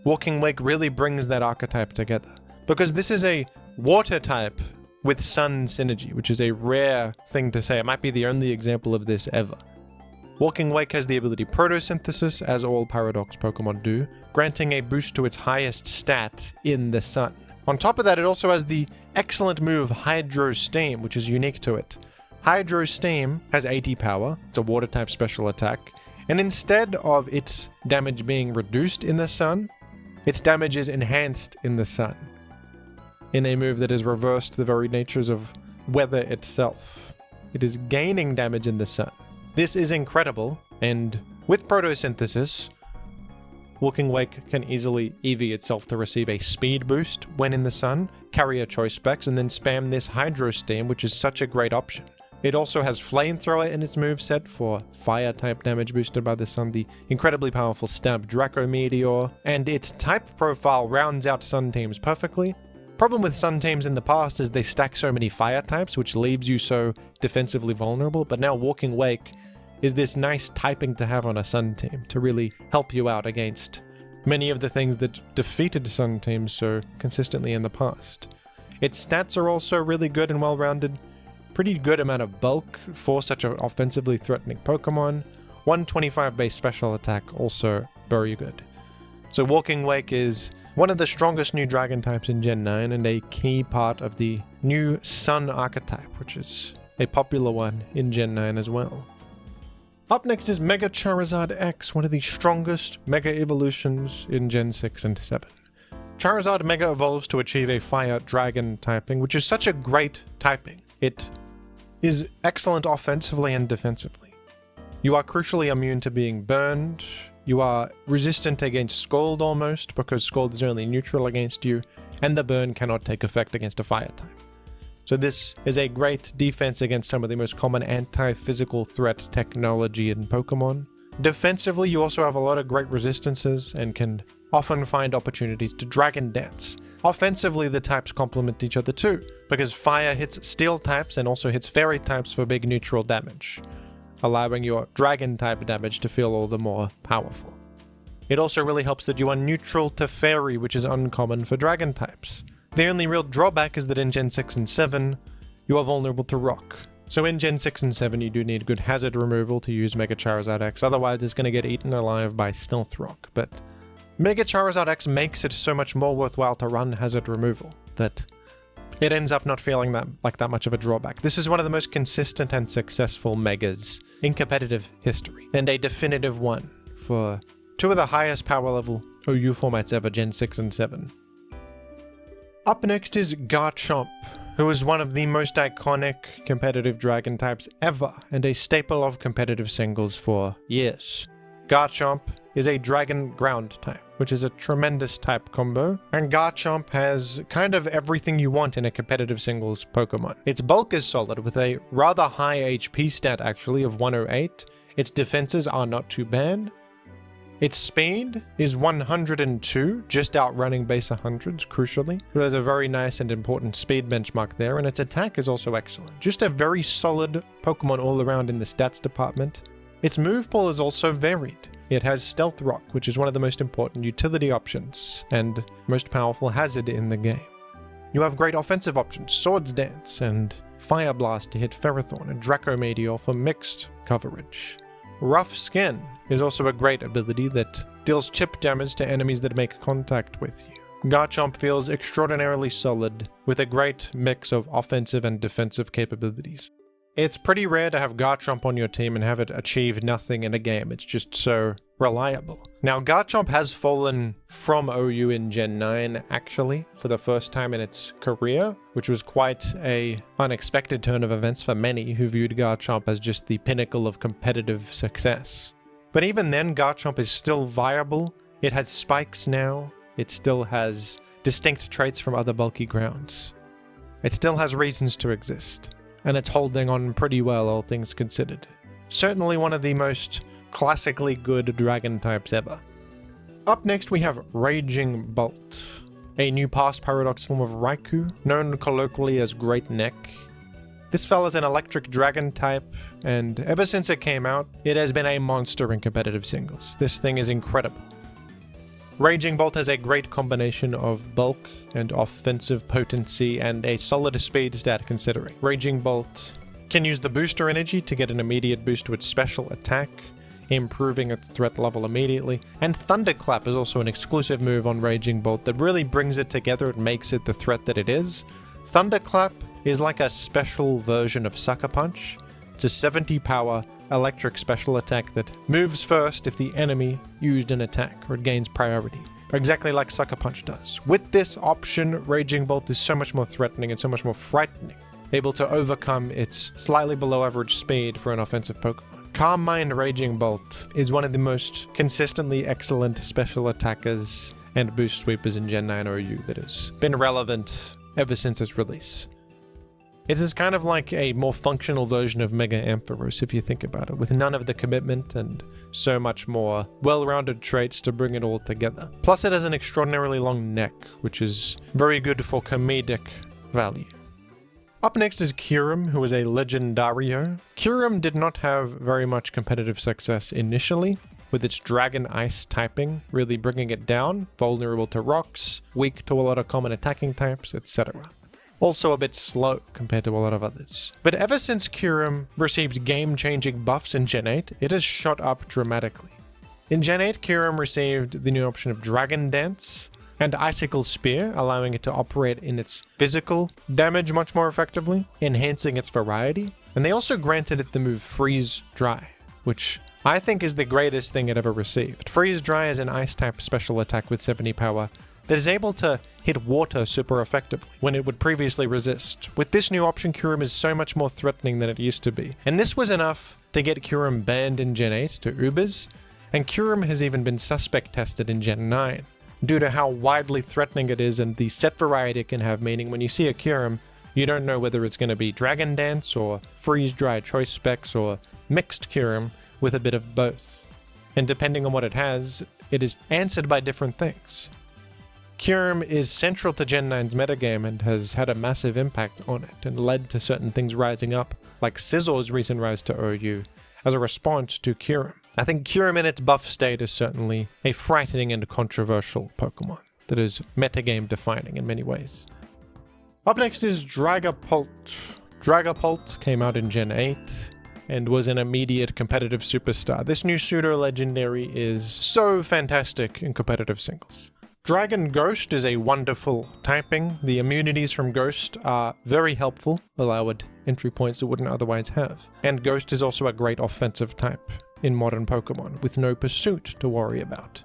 Walking Wake really brings that archetype together, because this is a Water type with Sun synergy, which is a rare thing to say. It might be the only example of this ever. Walking Wake has the ability Photosynthesis, as all Paradox Pokemon do, granting a boost to its highest stat in the Sun. On top of that, it also has the excellent move Hydro Steam, which is unique to it. Hydro Steam has 80 power, it's a water type special attack, and instead of its damage being reduced in the Sun, its damage is enhanced in the Sun, in a move that has reversed the very natures of weather itself. It is gaining damage in the Sun. This is incredible, and with Photosynthesis, Walking Wake can easily EV itself to receive a speed boost when in the Sun, carry a choice specs, and then spam this Hydro Steam, which is such a great option. It also has Flamethrower in its moveset for fire type damage boosted by the Sun, the incredibly powerful Stab Draco Meteor, and its type profile rounds out Sun teams perfectly. Problem with Sun teams in the past is they stack so many fire types, which leaves you so defensively vulnerable, but now Walking Wake is this nice typing to have on a Sun team to really help you out against many of the things that defeated Sun teams so consistently in the past. Its stats are also really good and well-rounded. Pretty good amount of bulk for such an offensively threatening Pokemon. 125 base special attack, also very good. So Walking Wake is one of the strongest new Dragon types in Gen 9 and a key part of the new Sun archetype, which is a popular one in Gen 9 as well. Up next is Mega Charizard X, one of the strongest Mega Evolutions in Gen 6 and 7. Charizard Mega evolves to achieve a Fire Dragon typing, which is such a great typing. It is excellent offensively and defensively. You are crucially immune to being burned. You are resistant against Scald almost, because Scald is only neutral against you, and the burn cannot take effect against a Fire type. So this is a great defense against some of the most common anti-physical threat technology in Pokemon. Defensively, you also have a lot of great resistances and can often find opportunities to Dragon Dance. Offensively, the types complement each other too, because Fire hits Steel types and also hits Fairy types for big neutral damage, allowing your Dragon type damage to feel all the more powerful. It also really helps that you are neutral to Fairy, which is uncommon for Dragon types. The only real drawback is that in Gen 6 and 7, you are vulnerable to Rock. So in Gen 6 and 7, you do need good hazard removal to use Mega Charizard X, otherwise it's going to get eaten alive by Stealth Rock. But Mega Charizard X makes it so much more worthwhile to run hazard removal that it ends up not feeling like that much of a drawback. This is one of the most consistent and successful Megas in competitive history, and a definitive one for two of the highest power level OU formats ever, Gen 6 and 7. Up next is Garchomp, who is one of the most iconic competitive dragon types ever, and a staple of competitive singles for years. Garchomp is a dragon ground type, which is a tremendous type combo, and Garchomp has kind of everything you want in a competitive singles Pokemon. Its bulk is solid, with a rather high HP stat actually of 108. Its defenses are not too bad. Its speed is 102, just outrunning base 100s, crucially. It has a very nice and important speed benchmark there, and its attack is also excellent. Just a very solid Pokemon all around in the stats department. Its move pool is also varied. It has Stealth Rock, which is one of the most important utility options, and most powerful hazard in the game. You have great offensive options, Swords Dance, and Fire Blast to hit Ferrothorn, and Draco Meteor for mixed coverage. Rough Skin is also a great ability that deals chip damage to enemies that make contact with you. Garchomp feels extraordinarily solid, with a great mix of offensive and defensive capabilities. It's pretty rare to have Garchomp on your team and have it achieve nothing in a game. It's just so reliable. Now, Garchomp has fallen from OU in Gen 9, actually, for the first time in its career, which was quite a unexpected turn of events for many who viewed Garchomp as just the pinnacle of competitive success. But even then, Garchomp is still viable. It has spikes now. It still has distinct traits from other bulky grounds. It still has reasons to exist. And it's holding on pretty well, all things considered. Certainly one of the most classically good dragon types ever. Up next we have Raging Bolt, a new past paradox form of Raikou, known colloquially as Great Neck. This fella's an electric dragon type, and ever since it came out, it has been a monster in competitive singles. This thing is incredible. Raging Bolt has a great combination of bulk and offensive potency and a solid speed stat considering. Raging Bolt can use the booster energy to get an immediate boost to its special attack, improving its threat level immediately, and Thunderclap is also an exclusive move on Raging Bolt that really brings it together and makes it the threat that it is. Thunderclap is like a special version of Sucker Punch. It's a 70 power electric special attack that moves first if the enemy used an attack, or it gains priority, exactly like Sucker Punch does. With this option, Raging Bolt is so much more threatening and so much more frightening, able to overcome its slightly below average speed for an offensive Pokemon. Calm Mind Raging Bolt is one of the most consistently excellent special attackers and boost sweepers in Gen 9 OU that has been relevant ever since its release. It is kind of like a more functional version of Mega Ampharos if you think about it, with none of the commitment and so much more well-rounded traits to bring it all together. Plus it has an extraordinarily long neck, which is very good for comedic value. Up next is Kyurem, who is a Legendario. Kyurem did not have very much competitive success initially, with its Dragon Ice typing really bringing it down, vulnerable to rocks, weak to a lot of common attacking types, etc. Also a bit slow compared to a lot of others. But ever since Kyurem received game-changing buffs in Gen 8, it has shot up dramatically. In Gen 8, Kyurem received the new option of Dragon Dance and Icicle Spear, allowing it to operate in its physical damage much more effectively, enhancing its variety. And they also granted it the move Freeze Dry, which I think is the greatest thing it ever received. Freeze Dry is an Ice-type special attack with 70 power that is able to hit water super effectively when it would previously resist. With this new option, Kyurem is so much more threatening than it used to be. And this was enough to get Kyurem banned in Gen 8 to Ubers, and Kyurem has even been suspect tested in Gen 9, due to how widely threatening it is and the set variety it can have, meaning when you see a Kyurem, You don't know whether it's going to be Dragon Dance or freeze-dry choice specs or mixed Kyurem with a bit of both. And depending on what it has, it is answered by different things. Kyurem is central to Gen 9's metagame and has had a massive impact on it and led to certain things rising up, like Scizzor's recent rise to OU, as a response to Kyurem. I think Kyurem in its buff state is certainly a frightening and controversial Pokemon that is metagame defining in many ways. Up next is Dragapult. Dragapult came out in Gen 8 and was an immediate competitive superstar. This new pseudo-legendary is so fantastic in competitive singles. Dragon Ghost is a wonderful typing. The immunities from Ghost are very helpful, allowed entry points it wouldn't otherwise have. And Ghost is also a great offensive type in modern Pokemon, with no pursuit to worry about.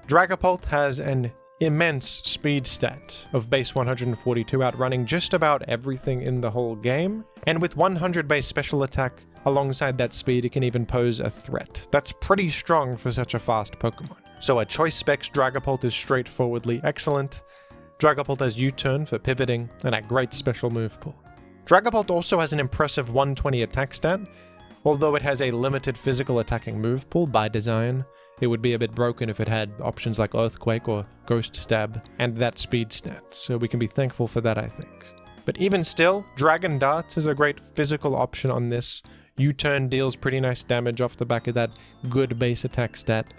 Dragapult has an immense speed stat of base 142, outrunning just about everything in the whole game, and with 100 base special attack alongside that speed, it can even pose a threat. That's pretty strong for such a fast Pokemon. So a choice specs Dragapult is straightforwardly excellent. Dragapult has U-turn for pivoting, and a great special move pool. Dragapult also has an impressive 120 attack stat, although it has a limited physical attacking move pool by design. It would be a bit broken if it had options like Earthquake or Ghost Stab, and that speed stat, so we can be thankful for that, I think. But even still, Dragon Dart is a great physical option on this. U-turn deals pretty nice damage off the back of that good base attack stat.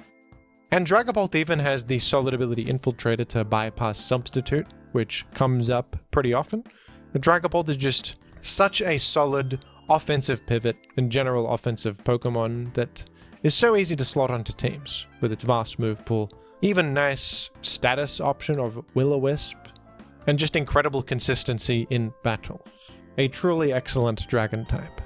And Dragapult even has the solid ability Infiltrator to bypass Substitute, which comes up pretty often. Dragapult is just such a solid offensive pivot and general offensive Pokemon that is so easy to slot onto teams with its vast move pool, even nice status option of Will-O-Wisp, and just incredible consistency in battles. A truly excellent dragon type.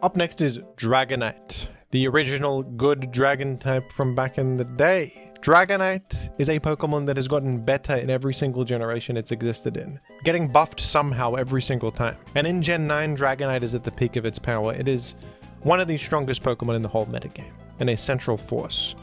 Up next is Dragonite, the original good dragon type from back in the day. Dragonite is a Pokemon that has gotten better in every single generation it's existed in, getting buffed somehow every single time. And in Gen 9, Dragonite is at the peak of its power. It is one of the strongest Pokemon in the whole metagame, and a central force.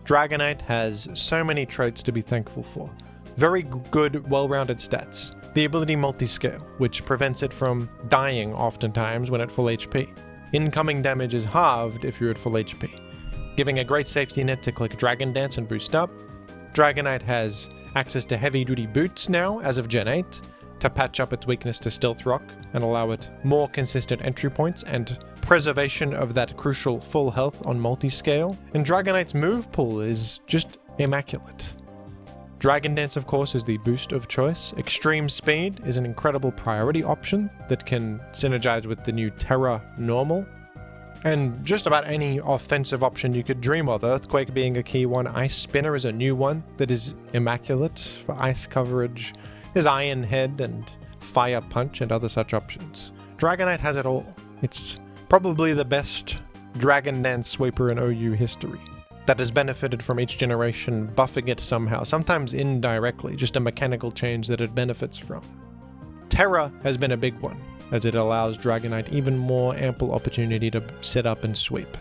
Dragonite has so many traits to be thankful for. Very good, well-rounded stats. The ability Multiscale, which prevents it from dying oftentimes when at full HP. Incoming damage is halved if you're at full HP, giving a great safety net to click Dragon Dance and boost up. Dragonite has access to heavy-duty boots now, as of Gen 8, to patch up its weakness to Stealth Rock and allow it more consistent entry points and preservation of that crucial full health on Multiscale. And Dragonite's move pool is just immaculate. Dragon Dance, of course, is the boost of choice. Extreme Speed is an incredible priority option that can synergize with the new Terra Normal. And just about any offensive option you could dream of, Earthquake being a key one. Ice Spinner is a new one that is immaculate for ice coverage. There's Iron Head and Fire Punch and other such options. Dragonite has it all. It's probably the best Dragon Dance sweeper in OU history that has benefited from each generation buffing it somehow, sometimes indirectly, just a mechanical change that it benefits from. Terra has been a big one, as it allows Dragonite even more ample opportunity to set up and sweep.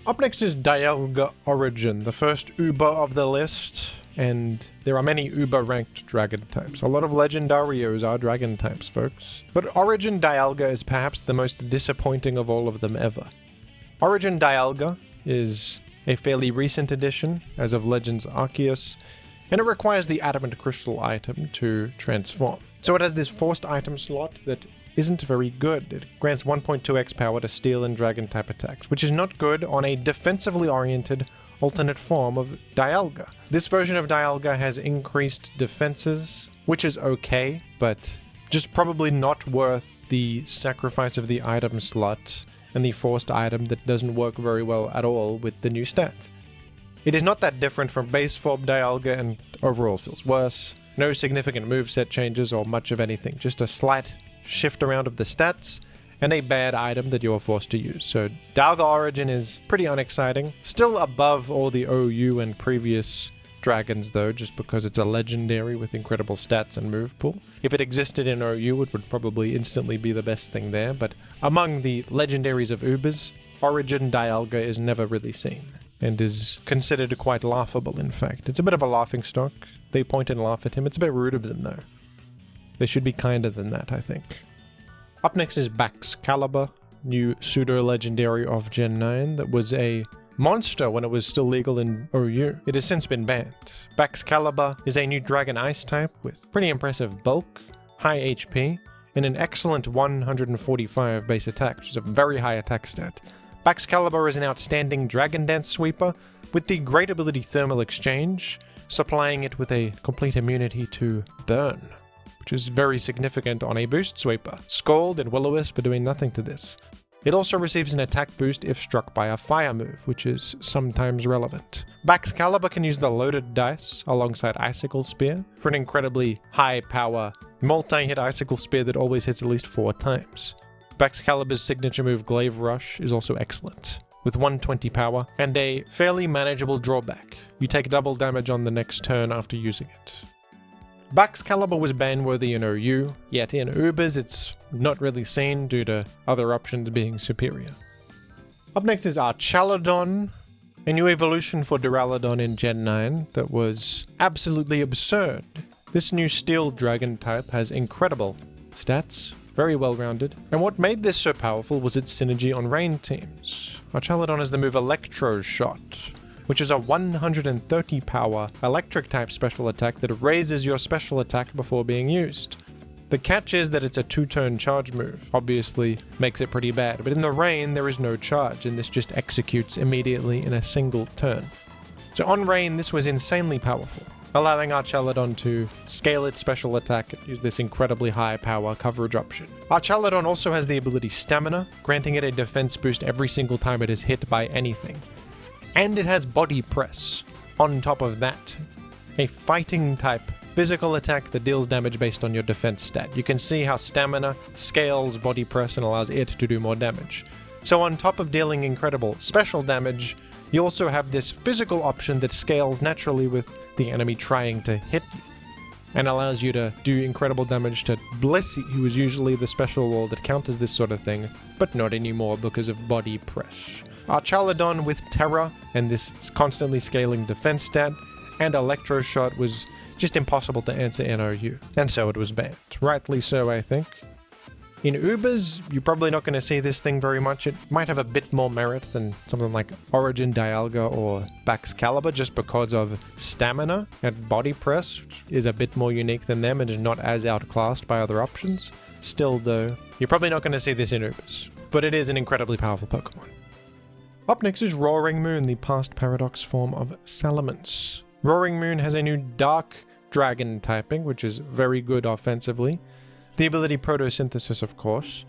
Up next is Dialga Origin, the first Uber of the list, and there are many Uber-ranked dragon types. A lot of Legendarios are dragon types, folks. But Origin Dialga is perhaps the most disappointing of all of them ever. Origin Dialga is a fairly recent addition, as of Legends Arceus, and it requires the Adamant Crystal item to transform. So it has this forced item slot that isn't very good. It grants 1.2x power to Steel and Dragon type attacks, which is not good on a defensively oriented alternate form of Dialga. This version of Dialga has increased defenses, which is okay, but just probably not worth the sacrifice of the item slot and the forced item that doesn't work very well at all with the new stats. It is not that different from base form Dialga and overall feels worse. No significant moveset changes or much of anything, just a slight shift around of the stats and a bad item that you're forced to use. So Dialga Origin is pretty unexciting. Still above all the OU and previous dragons though, just because it's a legendary with incredible stats and move pool. If it existed in OU, it would probably instantly be the best thing there, but among the legendaries of Ubers, Origin Dialga is never really seen, and is considered quite laughable in fact. It's a bit of a laughing stock. They point and laugh at him. It's a bit rude of them though. They should be kinder than that, I think. Up next is Baxcalibur, new pseudo-legendary of Gen 9 that was a monster when it was still legal in OU. It has since been banned. Baxcalibur is a new Dragon Ice type with pretty impressive bulk, high HP, and an excellent 145 base attack, which is a very high attack stat. Baxcalibur is an outstanding Dragon Dance sweeper with the great ability Thermal Exchange, supplying it with a complete immunity to burn, which is very significant on a boost sweeper. Scald and Will-O-Wisp are doing nothing to this. It also receives an attack boost if struck by a fire move, which is sometimes relevant. Baxcalibur can use the loaded dice alongside Icicle Spear for an incredibly high power multi-hit Icicle Spear that always hits at least 4 times. Baxcalibur's signature move Glaive Rush is also excellent, with 120 power and a fairly manageable drawback. You take double damage on the next turn after using it. Baxcalibur was ban-worthy in OU, yet in Ubers it's not really seen due to other options being superior. Up next is Archaludon, a new evolution for Duraludon in Gen 9 that was absolutely absurd. This new Steel Dragon type has incredible stats, very well-rounded, and what made this so powerful was its synergy on rain teams. Archaludon has the move Electro Shot, which is a 130 power electric type special attack that raises your special attack before being used. The catch is that it's a 2-turn charge move, obviously makes it pretty bad, but in the rain there is no charge and this just executes immediately in a single turn. So on rain this was insanely powerful, allowing Archaludon to scale its special attack and use this incredibly high power coverage option. Archaludon also has the ability Stamina, granting it a defense boost every single time it is hit by anything. And it has Body Press. On top of that, a fighting type physical attack that deals damage based on your defense stat. You can see how Stamina scales Body Press and allows it to do more damage. So on top of dealing incredible special damage, you also have this physical option that scales naturally with the enemy trying to hit you, and allows you to do incredible damage to Blissey, who is usually the special wall that counters this sort of thing, but not anymore because of Body Press. Archaludon with Terra and this constantly scaling defense stat, and Electro Shot was just impossible to answer in OU, and so it was banned. Rightly so, I think. In Ubers, you're probably not going to see this thing very much. It might have a bit more merit than something like Origin Dialga or Baxcalibur just because of Stamina and Body Press, which is a bit more unique than them and is not as outclassed by other options. Still though, you're probably not going to see this in Ubers, but it is an incredibly powerful Pokemon. Up next is Roaring Moon, the past paradox form of Salamence. Roaring Moon has a new Dark Dragon typing, which is very good offensively. The ability Photosynthesis, of course,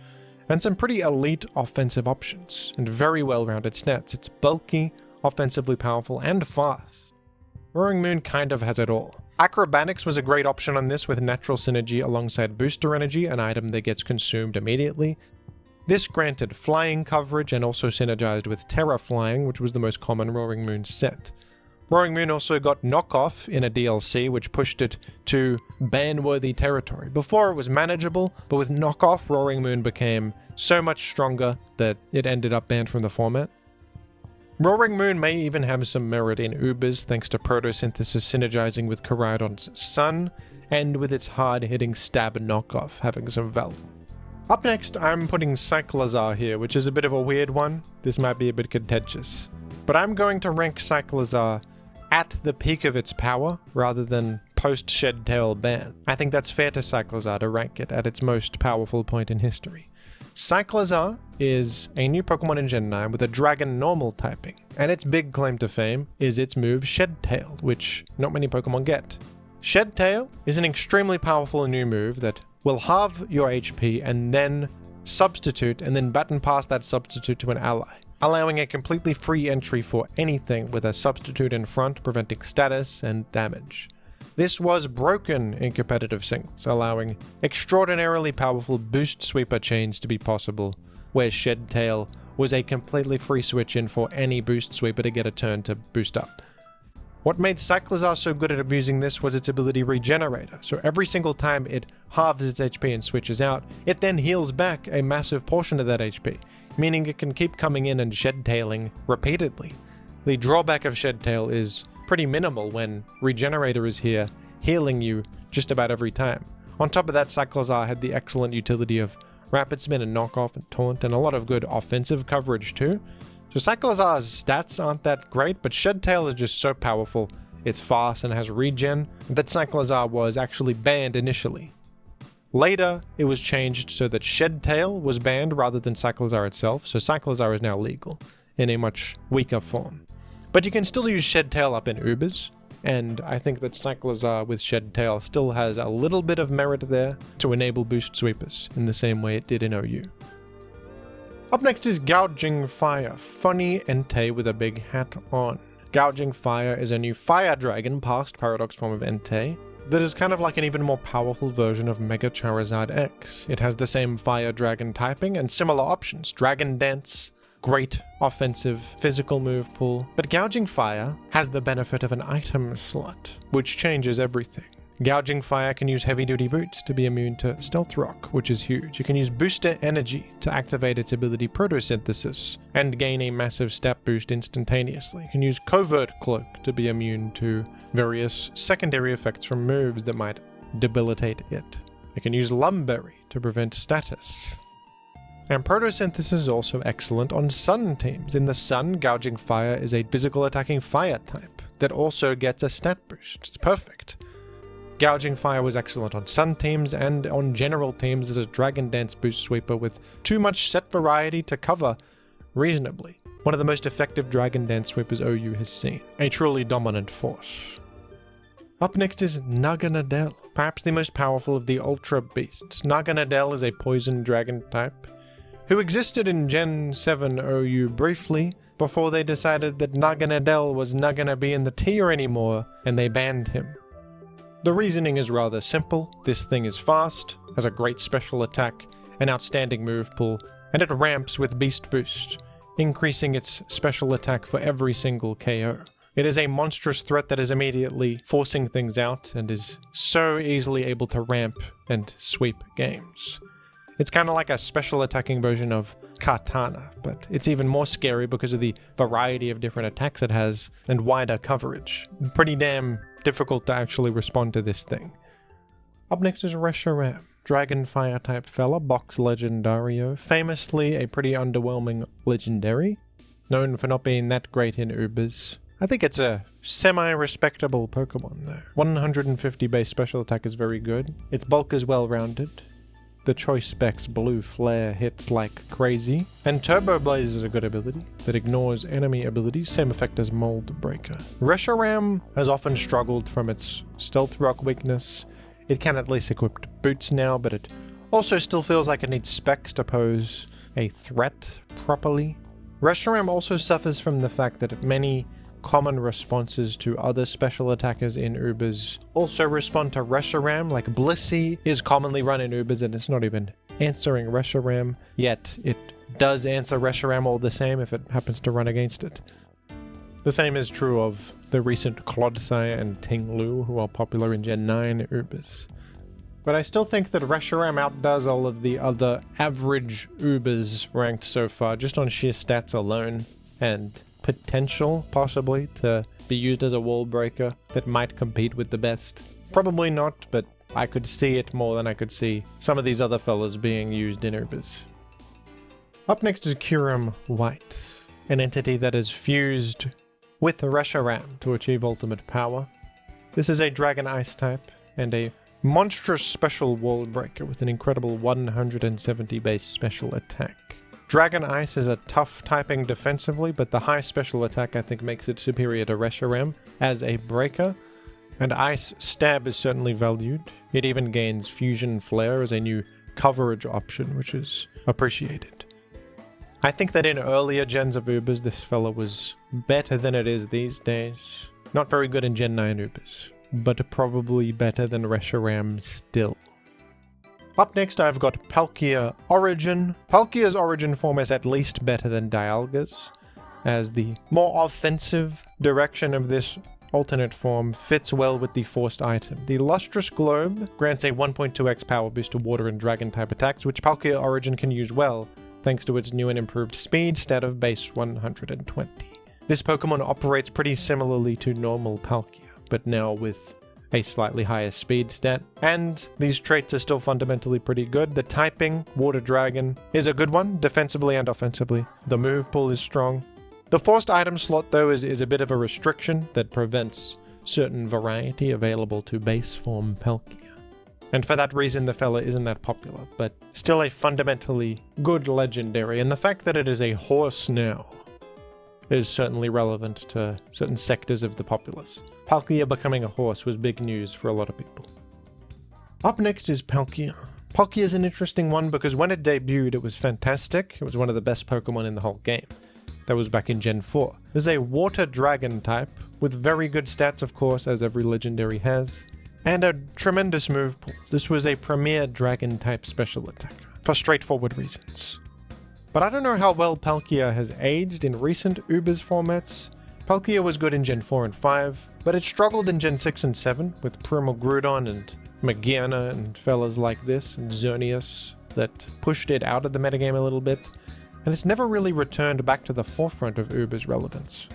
and some pretty elite offensive options, and very well-rounded stats. It's bulky, offensively powerful, and fast. Roaring Moon kind of has it all. Acrobatics was a great option on this with natural synergy alongside Booster Energy, an item that gets consumed immediately. This granted flying coverage and also synergized with Terra Flying, which was the most common Roaring Moon set. Roaring Moon also got Knockoff in a DLC, which pushed it to ban-worthy territory. Before it was manageable, but with Knockoff, Roaring Moon became so much stronger that it ended up banned from the format. Roaring Moon may even have some merit in Ubers thanks to Photosynthesis synergizing with Koraidon's Sun, and with its hard-hitting Stab Knockoff having some value. Up next, I'm putting Cyclizar here, which is a bit of a weird one. This might be a bit contentious. But I'm going to rank Cyclizar at the peak of its power, rather than post-Shedtail ban. I think that's fair to Cyclizar to rank it at its most powerful point in history. Cyclizar is a new Pokemon in Gen 9 with a Dragon Normal typing, and its big claim to fame is its move Shedtail, which not many Pokemon get. Shedtail is an extremely powerful new move that will halve your HP and then substitute and then baton pass that substitute to an ally, allowing a completely free entry for anything with a substitute in front, preventing status and damage. This was broken in competitive singles, allowing extraordinarily powerful boost sweeper chains to be possible, where Shedtail was a completely free switch in for any boost sweeper to get a turn to boost up. What made Cyclizar so good at abusing this was its ability Regenerator, so every single time it halves its HP and switches out, it then heals back a massive portion of that HP, meaning it can keep coming in and Shedtailing repeatedly. The drawback of Shedtail is pretty minimal when Regenerator is here, healing you just about every time. On top of that, Cyclizar had the excellent utility of Rapid Spin and Knockoff and Taunt, and a lot of good offensive coverage too. So Cyclizar's stats aren't that great, but Shed Tail is just so powerful. It's fast and has regen, that Cyclizar was actually banned initially. Later, it was changed so that Shed Tail was banned rather than Cyclizar itself, so Cyclizar is now legal in a much weaker form. But you can still use Shed Tail up in Ubers, and I think that Cyclizar with Shed Tail still has a little bit of merit there to enable boost sweepers in the same way it did in OU. Up next is Gouging Fire, funny Entei with a big hat on. Gouging Fire is a new fire dragon past Paradox form of Entei that is kind of like an even more powerful version of Mega Charizard X. It has the same fire dragon typing and similar options, Dragon Dance, great offensive physical move pool, but Gouging Fire has the benefit of an item slot, which changes everything. Gouging Fire can use Heavy Duty Boots to be immune to Stealth Rock, which is huge. You can use Booster Energy to activate its ability Photosynthesis and gain a massive stat boost instantaneously. You can use Covert Cloak to be immune to various secondary effects from moves that might debilitate it. You can use Lumberry to prevent status. And Photosynthesis is also excellent on Sun teams. In the Sun, Gouging Fire is a physical attacking fire type that also gets a stat boost. It's perfect. Gouging Fire was excellent on Sun teams and on general teams as a Dragon Dance boost sweeper with too much set variety to cover reasonably. One of the most effective Dragon Dance sweepers OU has seen. A truly dominant force. Up next is Naganadel, perhaps the most powerful of the Ultra Beasts. Naganadel is a poison dragon type who existed in Gen 7 OU briefly before they decided that Naganadel was not gonna be in the tier anymore and they banned him. The reasoning is rather simple. This thing is fast, has a great special attack, an outstanding move pool, and it ramps with Beast Boost, increasing its special attack for every single KO. It is a monstrous threat that is immediately forcing things out and is so easily able to ramp and sweep games. It's kind of like a special attacking version of Katana, but it's even more scary because of the variety of different attacks it has and wider coverage. Pretty damn difficult to actually respond to this thing. Up next is Reshiram, Dragon Fire type fella, Box Legendario, famously a pretty underwhelming legendary, known for not being that great in Ubers. I think it's a semi-respectable Pokemon though. 150 base special attack is very good. Its bulk is well rounded. The choice specs Blue Flare hits like crazy, and Turbo Blaze is a good ability that ignores enemy abilities, same effect as Mold Breaker. Reshiram has often struggled from its Stealth Rock weakness. It can at least equip boots now, but it also still feels like it needs specs to pose a threat properly. Reshiram also suffers from the fact that many common responses to other special attackers in Ubers also respond to Reshiram, like Blissey is commonly run in Ubers and it's not even answering Reshiram, yet it does answer Reshiram all the same if it happens to run against it. The same is true of the recent Clodsire and Tinglu, who are popular in Gen 9 Ubers. But I still think that Reshiram outdoes all of the other average Ubers ranked so far, just on sheer stats alone, and potential, possibly, to be used as a wall breaker that might compete with the best. Probably not, but I could see it more than I could see some of these other fellas being used in Ubers. Up next is Kyurem White, an entity that is fused with Reshiram to achieve ultimate power. This is a Dragon Ice type and a monstrous special wall breaker with an incredible 170 base special attack. Dragon Ice is a tough typing defensively, but the high special attack I think makes it superior to Reshiram as a breaker, and Ice Stab is certainly valued. It even gains Fusion Flare as a new coverage option, which is appreciated. I think that in earlier gens of Ubers, this fella was better than it is these days. Not very good in Gen 9 Ubers, but probably better than Reshiram still. Up next I've got Palkia Origin. Palkia's origin form is at least better than Dialga's, as the more offensive direction of this alternate form fits well with the forced item. The Lustrous Globe grants a 1.2x power boost to water and dragon type attacks, which Palkia Origin can use well, thanks to its new and improved speed stat of base 120. This Pokemon operates pretty similarly to normal Palkia, but now with a slightly higher speed stat, and these traits are still fundamentally pretty good. The typing, Water Dragon, is a good one, defensively and offensively. The move pool is strong. The forced item slot, though, is a bit of a restriction that prevents certain variety available to base form Palkia. And for that reason, the fella isn't that popular, but still a fundamentally good legendary. And the fact that it is a horse now is certainly relevant to certain sectors of the populace. Palkia becoming a horse was big news for a lot of people. Up next is Palkia. Palkia is an interesting one because when it debuted, it was fantastic. It was one of the best Pokemon in the whole game. That was back in Gen 4. It is a water dragon type, with very good stats, of course, as every legendary has, and a tremendous move pool. This was a premier dragon type special attack, for straightforward reasons. But I don't know how well Palkia has aged in recent Ubers formats. Palkia was good in Gen 4 and 5, but it struggled in Gen 6 and 7, with Primal Groudon and Magiana and fellas like this, and Xerneas, that pushed it out of the metagame a little bit, and it's never really returned back to the forefront of Uber's relevance.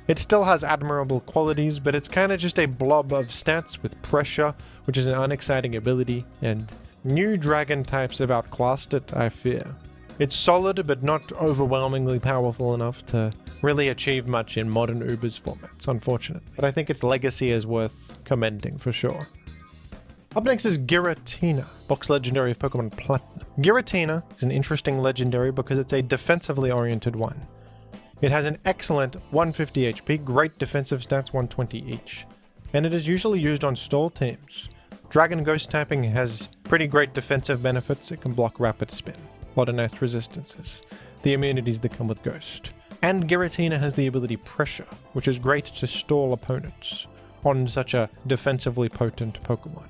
It still has admirable qualities, but it's kind of just a blob of stats with pressure, which is an unexciting ability, and new dragon types have outclassed it, I fear. It's solid, but not overwhelmingly powerful enough to really achieve much in modern Uber's formats, unfortunately. But I think its legacy is worth commending for sure. Up next is Giratina, box legendary of Pokemon Platinum. Giratina is an interesting legendary because it's a defensively oriented one. It has an excellent 150 HP, great defensive stats 120 each, and it is usually used on stall teams. Dragon Ghost typing has pretty great defensive benefits. It can block Rapid Spin, a lot of nice resistances, the immunities that come with Ghost. And Giratina has the ability Pressure, which is great to stall opponents on such a defensively potent Pokemon.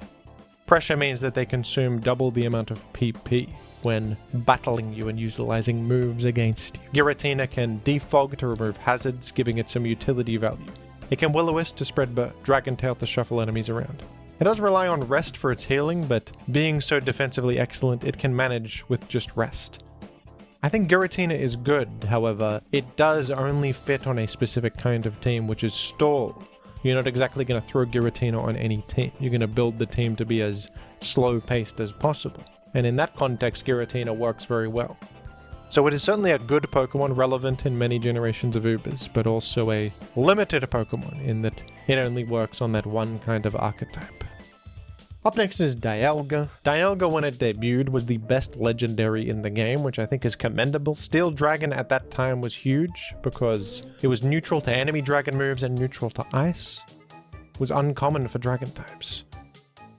Pressure means that they consume double the amount of PP when battling you and utilizing moves against you. Giratina can defog to remove hazards, giving it some utility value. It can Will-O-Wisp to spread Dragon Tail to shuffle enemies around. It does rely on rest for its healing, but being so defensively excellent, it can manage with just rest. I think Giratina is good, however, it does only fit on a specific kind of team, which is stall. You're not exactly going to throw Giratina on any team. You're going to build the team to be as slow-paced as possible. And in that context, Giratina works very well. So it is certainly a good Pokemon, relevant in many generations of Ubers, but also a limited Pokemon in that it only works on that one kind of archetype. Up next is Dialga. Dialga, when it debuted, was the best legendary in the game, which I think is commendable. Steel Dragon at that time was huge because it was neutral to enemy dragon moves and neutral to ice. It was uncommon for dragon types.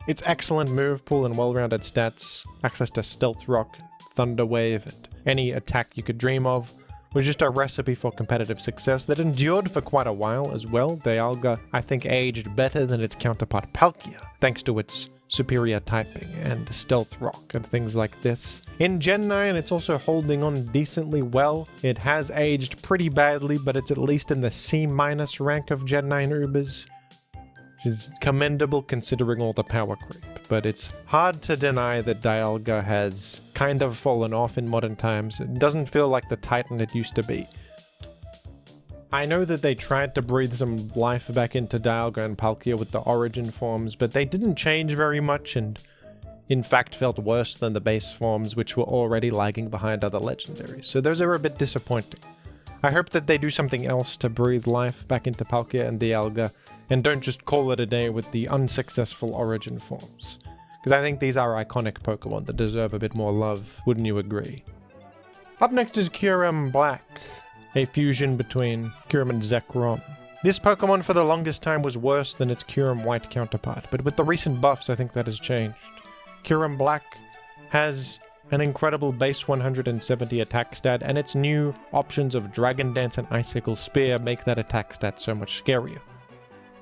Its excellent move pool and well-rounded stats, access to Stealth Rock, Thunder Wave, and any attack you could dream of, was just a recipe for competitive success that endured for quite a while as well. Dialga, I think, aged better than its counterpart Palkia, thanks to its superior typing and Stealth Rock and things like this. In Gen 9, it's also holding on decently well. It has aged pretty badly, but it's at least in the C- rank of Gen 9 Ubers, which is commendable considering all the power creep. But it's hard to deny that Dialga has kind of fallen off in modern times. It doesn't feel like the Titan it used to be. I know that they tried to breathe some life back into Dialga and Palkia with the origin forms, but they didn't change very much and in fact felt worse than the base forms, which were already lagging behind other legendaries. So those are a bit disappointing. I hope that they do something else to breathe life back into Palkia and Dialga, and don't just call it a day with the unsuccessful origin forms. Because I think these are iconic Pokemon that deserve a bit more love, wouldn't you agree? Up next is Kyurem Black, a fusion between Kyurem and Zekrom. This Pokemon for the longest time was worse than its Kyurem White counterpart, but with the recent buffs I think that has changed. Kyurem Black has an incredible base 170 attack stat, and its new options of Dragon Dance and Icicle Spear make that attack stat so much scarier.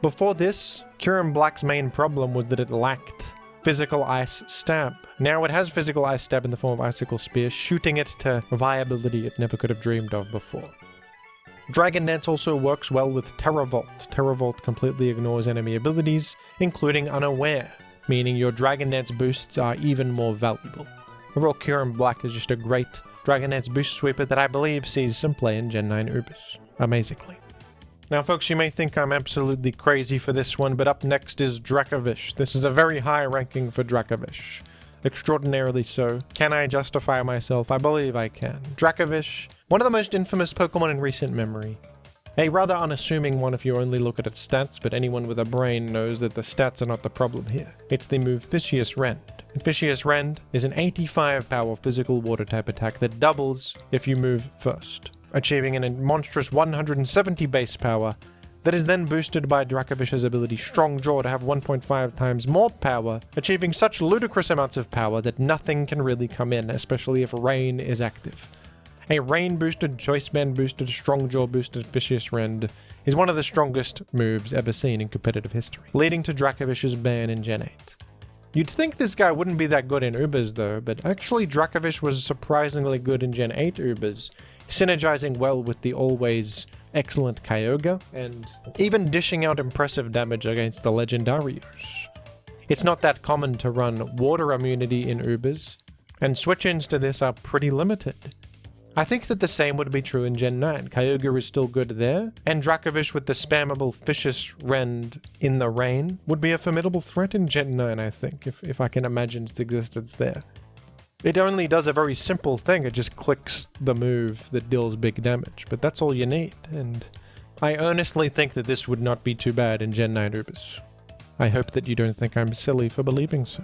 Before this, Kyurem Black's main problem was that it lacked Physical Ice Stab. Now it has Physical Ice Stab in the form of Icicle Spear, shooting it to viability it never could have dreamed of before. Dragon Dance also works well with Terra Volt. Terra Volt completely ignores enemy abilities, including Unaware, meaning your Dragon Dance boosts are even more valuable. Overall, Kyurem Black is just a great Dragon Dance boost sweeper that I believe sees some play in Gen 9 Ubers, amazingly. Now folks, you may think I'm absolutely crazy for this one, but up next is Dracovish. This is a very high ranking for Dracovish. Extraordinarily so. Can I justify myself? I believe I can. Dracovish, one of the most infamous Pokemon in recent memory. A rather unassuming one if you only look at its stats, but anyone with a brain knows that the stats are not the problem here. It's the move Vicious Rend. And Vicious Rend is an 85 power physical water type attack that doubles if you move first, achieving a monstrous 170 base power that is then boosted by Dracovish's ability Strong Jaw to have 1.5 times more power, achieving such ludicrous amounts of power that nothing can really come in, especially if Rain is active. A Rain boosted, Choice Band boosted, Strong Jaw boosted Vicious Rend is one of the strongest moves ever seen in competitive history, leading to Dracovish's ban in Gen 8. You'd think this guy wouldn't be that good in Ubers though, but actually Dracovish was surprisingly good in Gen 8 Ubers, synergizing well with the always excellent Kyogre, and even dishing out impressive damage against the Legendarios. It's not that common to run water immunity in Ubers, and switch-ins to this are pretty limited. I think that the same would be true in Gen 9. Kyogre is still good there, and Dracovish with the spammable Vicious Rend in the rain would be a formidable threat in Gen 9, I think, if I can imagine its existence there. It only does a very simple thing, it just clicks the move that deals big damage, but that's all you need, and I earnestly think that this would not be too bad in Gen 9 Ubers. I hope that you don't think I'm silly for believing so.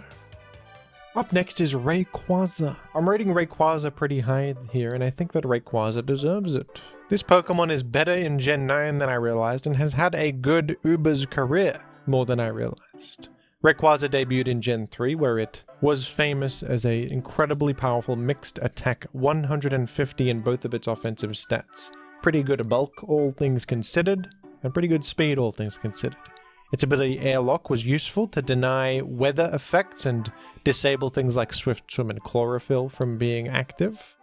Up next is Rayquaza. I'm rating Rayquaza pretty high here, and I think that Rayquaza deserves it. This Pokemon is better in Gen 9 than I realized, and has had a good Ubers career more than I realized. Rayquaza debuted in Gen 3, where it was famous as an incredibly powerful mixed attack, 150 in both of its offensive stats. Pretty good bulk, all things considered, and pretty good speed, all things considered. Its ability Airlock was useful to deny weather effects and disable things like Swift Swim and Chlorophyll from being active.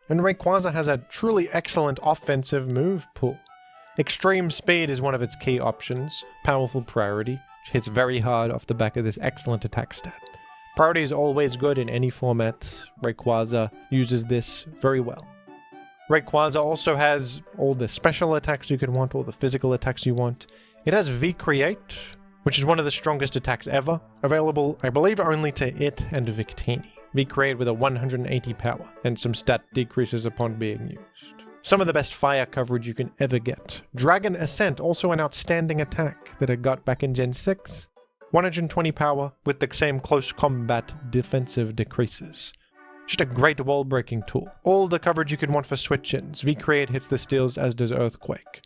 And Rayquaza has a truly excellent offensive move pool. Extreme Speed is one of its key options, powerful Priority, which hits very hard off the back of this excellent attack stat. Priority is always good in any format. Rayquaza uses this very well. Rayquaza also has all the special attacks you can want, all the physical attacks you want. It has V-Create, which is one of the strongest attacks ever, available, I believe, only to it and Victini. V-Create with a 180 power, and some stat decreases upon being used. Some of the best fire coverage you can ever get. Dragon Ascent, also an outstanding attack that it got back in Gen 6. 120 power with the same close combat defensive decreases. Just a great wall-breaking tool. All the coverage you could want for switch-ins. V-Create hits the steals, as does Earthquake.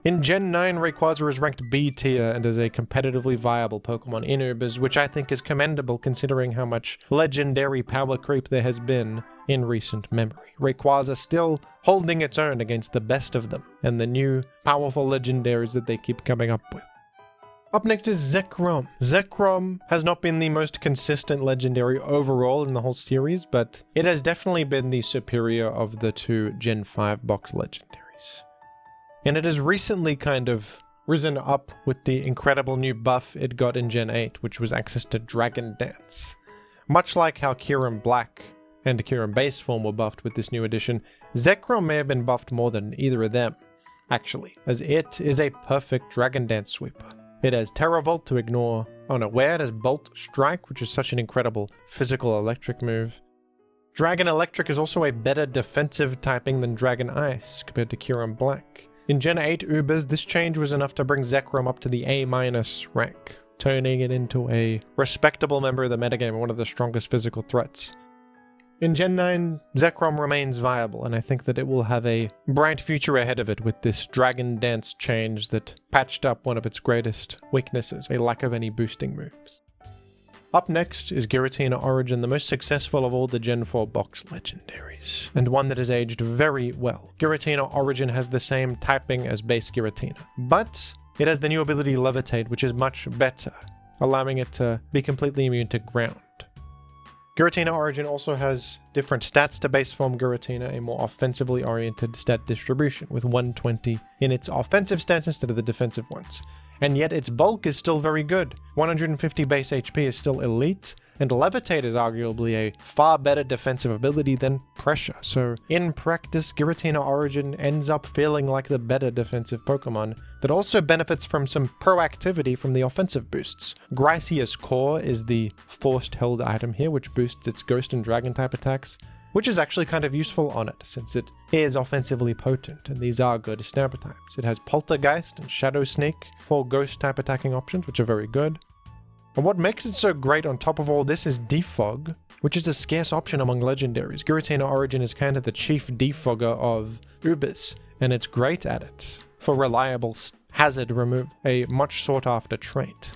In Gen 9, Rayquaza is ranked B tier and is a competitively viable Pokemon in Ubers, which I think is commendable considering how much legendary power creep there has been in recent memory. Rayquaza still holding its own against the best of them, and the new powerful legendaries that they keep coming up with. Up next is Zekrom. Zekrom has not been the most consistent legendary overall in the whole series, but it has definitely been the superior of the two Gen 5 box legendaries. And it has recently kind of risen up with the incredible new buff it got in Gen 8, which was access to Dragon Dance. Much like how Kyurem Black and Kyurem Base Form were buffed with this new addition, Zekrom may have been buffed more than either of them, actually, as it is a perfect Dragon Dance sweeper. It has Terra Volt to ignore Unaware, it has Bolt Strike, which is such an incredible physical electric move. Dragon Electric is also a better defensive typing than Dragon Ice compared to Kyurem Black. In Gen 8 Ubers, this change was enough to bring Zekrom up to the A- rank, turning it into a respectable member of the metagame and one of the strongest physical threats. In Gen 9, Zekrom remains viable, and I think that it will have a bright future ahead of it with this Dragon Dance change that patched up one of its greatest weaknesses, a lack of any boosting moves. Up next is Giratina Origin, the most successful of all the Gen 4 box legendaries, and one that has aged very well. Giratina Origin has the same typing as base Giratina, but it has the new ability Levitate, which is much better, allowing it to be completely immune to ground. Giratina Origin also has different stats to base form Giratina, a more offensively oriented stat distribution, with 120 in its offensive stats instead of the defensive ones. And yet its bulk is still very good. 150 base HP is still elite, and Levitate is arguably a far better defensive ability than Pressure. So in practice, Giratina Origin ends up feeling like the better defensive Pokemon that also benefits from some proactivity from the offensive boosts. Gracious Core is the forced held item here, which boosts its Ghost and Dragon type attacks, which is actually kind of useful on it, since it is offensively potent, and these are good stab types. It has Poltergeist and Shadow Sneak for Ghost type attacking options, which are very good. And what makes it so great on top of all this is Defog, which is a scarce option among legendaries. Giratina Origin is kind of the chief defogger of Ubers, and it's great at it for reliable hazard removal, a much sought after trait.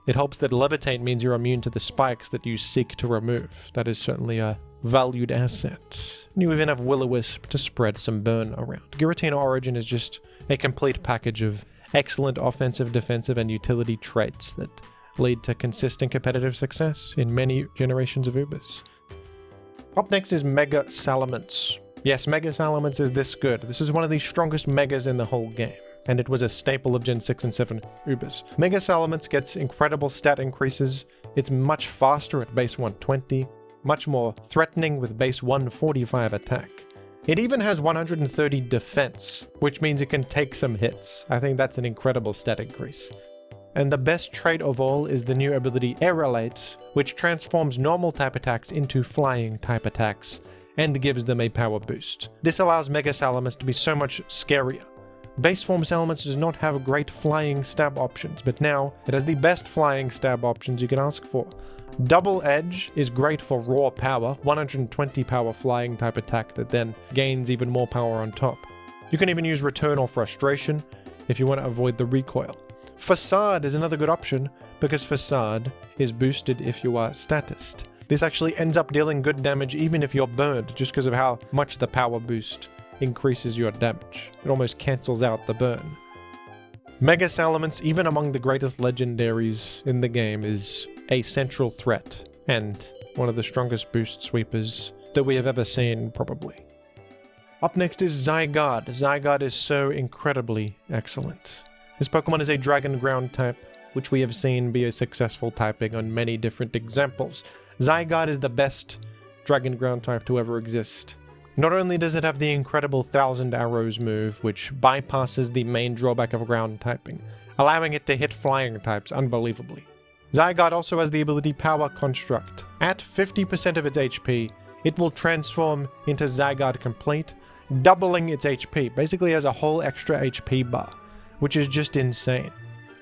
It helps that Levitate means you're immune to the spikes that you seek to remove. That is certainly a valued asset. And you even have Will-O-Wisp to spread some burn around. Giratina Origin is just a complete package of excellent offensive, defensive, and utility traits that lead to consistent competitive success in many generations of Ubers. Up next is Mega Salamence. Yes, Mega Salamence is this good. This is one of the strongest Megas in the whole game, and it was a staple of Gen 6 and 7 Ubers. Mega Salamence gets incredible stat increases. It's much faster at base 120, much more threatening with base 145 attack. It even has 130 defense, which means it can take some hits. I think that's an incredible stat increase. And the best trait of all is the new ability Aerolate, which transforms normal type attacks into flying type attacks and gives them a power boost. This allows Mega Salamence to be so much scarier. Base form Salamence does not have great flying stab options, but now it has the best flying stab options you can ask for. Double Edge is great for raw power, 120 power flying type attack that then gains even more power on top. You can even use Return or Frustration if you want to avoid the recoil. Facade is another good option because Facade is boosted if you are statist. This actually ends up dealing good damage even if you're burned, just because of how much the power boost increases your damage. It almost cancels out the burn. Mega Salamence, even among the greatest legendaries in the game, is a central threat and one of the strongest boost sweepers that we have ever seen, probably. Up next is Zygarde. Zygarde is so incredibly excellent. This Pokemon is a Dragon Ground type, which we have seen be a successful typing on many different examples. Zygarde is the best Dragon Ground type to ever exist. Not only does it have the incredible 1000 Arrows move, which bypasses the main drawback of ground typing, allowing it to hit flying types unbelievably. Zygarde also has the ability Power Construct. At 50% of its HP, it will transform into Zygarde Complete, doubling its HP, basically has a whole extra HP bar, which is just insane.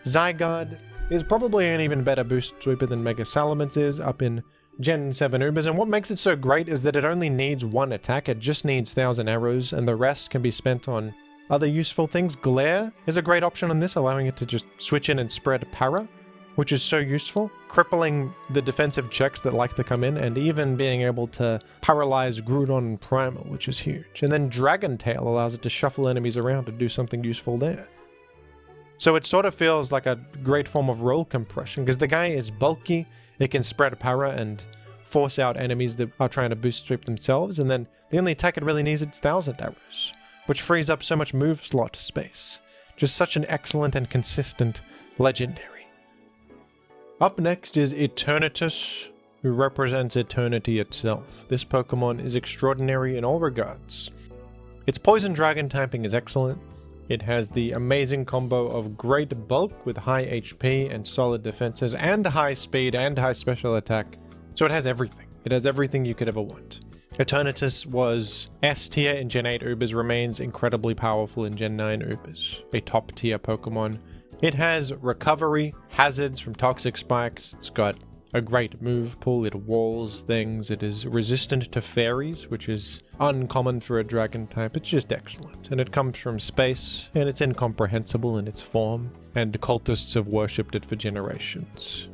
Zygarde is probably an even better boost sweeper than Mega Salamence is up in Gen 7 Ubers, and what makes it so great is that it only needs one attack. It just needs 1000 arrows, and the rest can be spent on other useful things. Glare is a great option on this, allowing it to just switch in and spread para, which is so useful, crippling the defensive checks that like to come in, and even being able to paralyze Groudon and Primal, which is huge. And then Dragon Tail allows it to shuffle enemies around and do something useful there. So it sort of feels like a great form of roll compression, because the guy is bulky, it can spread para and force out enemies that are trying to boost sweep themselves, and then the only attack it really needs is 1000 arrows, which frees up so much move slot space. Just such an excellent and consistent legendary. Up next is Eternatus, who represents eternity itself. This Pokemon is extraordinary in all regards. Its Poison Dragon typing is excellent. It has the amazing combo of great bulk with high HP and solid defenses, and high speed and high special attack. So it has everything. It has everything you could ever want. Eternatus was S tier in Gen 8 Ubers, remains incredibly powerful in Gen 9 Ubers. A top tier Pokemon. It has recovery, hazards from toxic spikes. It's got a great move pool. It walls things. It is resistant to fairies, which is uncommon for a dragon type. It's just excellent. And it comes from space, and it's incomprehensible in its form, and cultists have worshipped it for generations.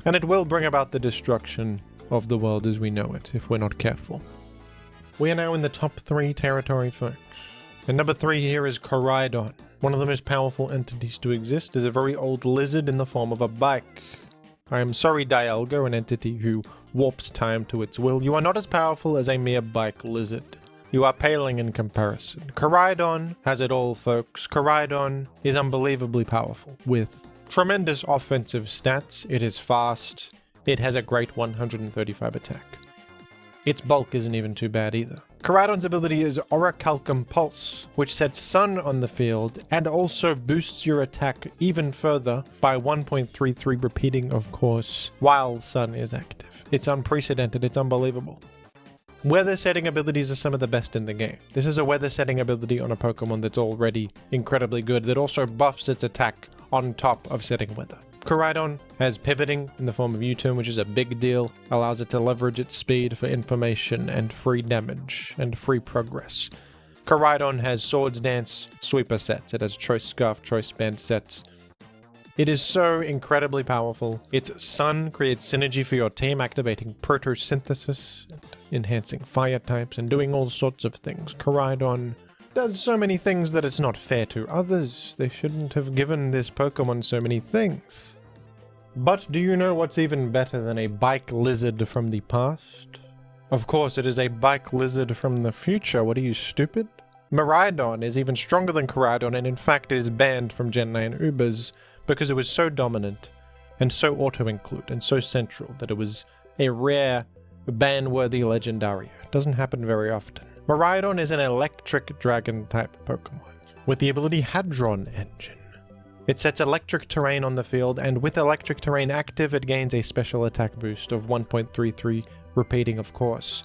And it will bring about the destruction of the world as we know it, if we're not careful. We are now in the top 3 territory, folks. And number 3 here is Koraidon. One of the most powerful entities to exist is a very old lizard in the form of a bike. I am sorry, Dialga, an entity who warps time to its will. You are not as powerful as a mere bike lizard. You are paling in comparison. Koraidon has it all, folks. Koraidon is unbelievably powerful, with tremendous offensive stats. It is fast. It has a great 135 attack. Its bulk isn't even too bad either. Koraidon's ability is Orichalcum Pulse, which sets Sun on the field and also boosts your attack even further by 1.33 repeating, of course, while Sun is active. It's unprecedented, it's unbelievable. Weather setting abilities are some of the best in the game. This is a weather setting ability on a Pokemon that's already incredibly good, that also buffs its attack on top of setting weather. Koraidon has pivoting in the form of U-turn, which is a big deal, allows it to leverage its speed for information and free damage and free progress. Koraidon has Swords Dance sweeper sets, it has Choice Scarf, Choice Band sets. It is so incredibly powerful. Its Sun creates synergy for your team, activating photosynthesis, and enhancing fire types, and doing all sorts of things. Koraidon does so many things that it's not fair to others. They shouldn't have given this Pokemon so many things. But do you know what's even better than a bike lizard from the past? Of course, it is a bike lizard from the future. What are you, stupid? Miraidon is even stronger than Koraidon, and in fact is banned from Gen 9 Ubers because it was so dominant and so auto-include and so central that it was a rare, ban-worthy legendario. It doesn't happen very often. Miraidon is an electric dragon-type Pokemon with the ability Hadron Engine. It sets electric terrain on the field, and with electric terrain active, it gains a special attack boost of 1.33, repeating of course.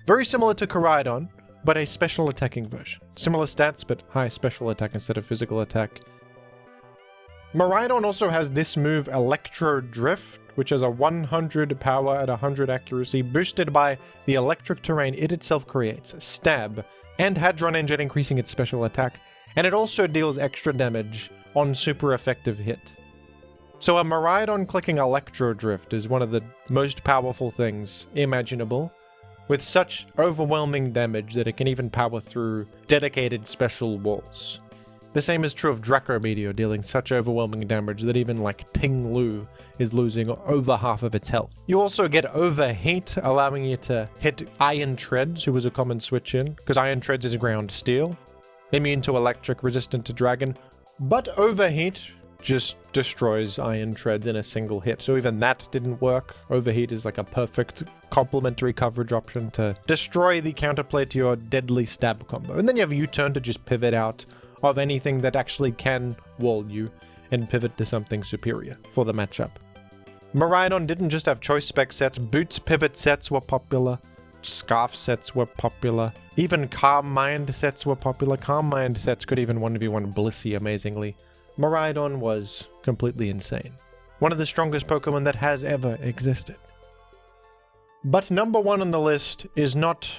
Very similar to Koraidon, but a special attacking version. Similar stats, but high special attack instead of physical attack. Miraidon also has this move, Electro Drift, which has a 100 power at 100 accuracy, boosted by the electric terrain it itself creates, Stab, and Hadron Engine increasing its special attack, and it also deals extra damage on super effective hit. So a Miraidon clicking Electro Drift is one of the most powerful things imaginable, with such overwhelming damage that it can even power through dedicated special walls. The same is true of Draco Meteor, dealing such overwhelming damage that even like Ting Lu is losing over half of its health. You also get Overheat, allowing you to hit Iron Treads, who was a common switch in, because Iron Treads is ground steel, immune to electric, resistant to dragon, but Overheat just destroys Iron Treads in a single hit, so even that didn't work. Overheat is like a perfect complementary coverage option to destroy the counterplay to your deadly stab combo. And then you have U-turn to just pivot out of anything that actually can wall you and pivot to something superior for the matchup. Miraidon didn't just have choice spec sets, Boots pivot sets were popular, Scarf sets were popular, even Calm Mind sets were popular. Calm Mind sets could even 1v1 Blissey amazingly. Miraidon was completely insane. One of the strongest Pokemon that has ever existed. But number one on the list is not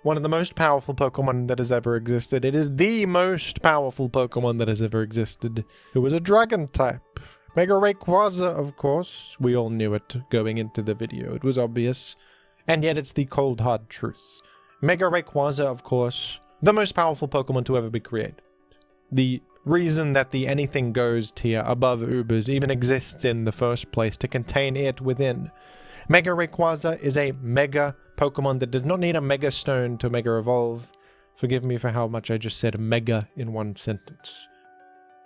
one of the most powerful Pokemon that has ever existed. It is the most powerful Pokemon that has ever existed. It was a dragon type. Mega Rayquaza, of course. We all knew it going into the video. It was obvious. And yet it's the cold hard truth. Mega Rayquaza, of course, the most powerful Pokemon to ever be created. The reason that the anything goes tier above Ubers even exists in the first place to contain it within. Mega Rayquaza is a mega Pokemon that does not need a Mega Stone to Mega Evolve. Forgive me for how much I just said mega in one sentence.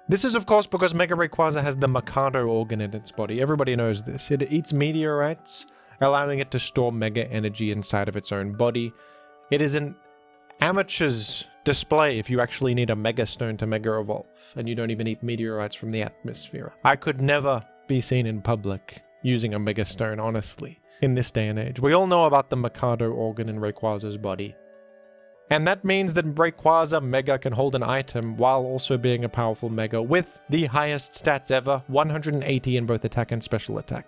This is of course because Mega Rayquaza has the Mikado organ in its body. Everybody knows this. It eats meteorites, allowing it to store mega energy inside of its own body. It is an amateur's display if you actually need a Mega Stone to Mega Evolve, and you don't even eat meteorites from the atmosphere. I could never be seen in public using a Mega Stone, honestly, in this day and age. We all know about the Mikado organ in Rayquaza's body. And that means that Rayquaza Mega can hold an item while also being a powerful Mega with the highest stats ever, 180 in both attack and special attack.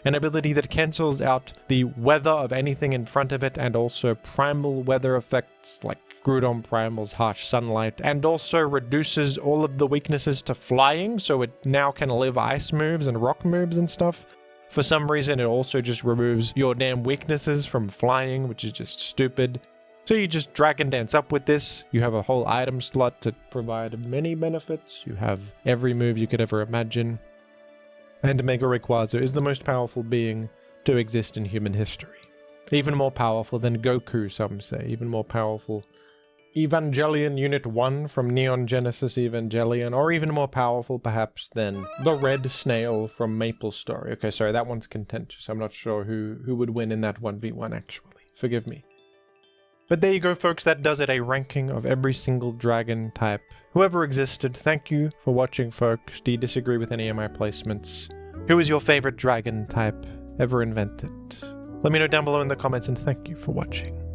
An ability that cancels out the weather of anything in front of it and also primal weather effects like Groudon Primal's harsh sunlight, and also reduces all of the weaknesses to flying, so it now can live ice moves and rock moves and stuff. For some reason, it also just removes your damn weaknesses from flying, which is just stupid. So you just Dragon Dance up with this. You have a whole item slot to provide many benefits. You have every move you could ever imagine. And Mega Rayquaza is the most powerful being to exist in human history. Even more powerful than Goku, some say. Even more powerful. Evangelion Unit 1 from Neon Genesis Evangelion, or even more powerful perhaps than the red snail from Maple Story. Okay, sorry, that one's contentious. I'm not sure who would win in that 1v1 actually. Forgive me. But there you go, folks. That does it. A ranking of every single dragon type who ever existed. Thank you for watching, folks. Do you disagree with any of my placements? Who is your favorite dragon type ever invented? Let me know down below in the comments, and thank you for watching.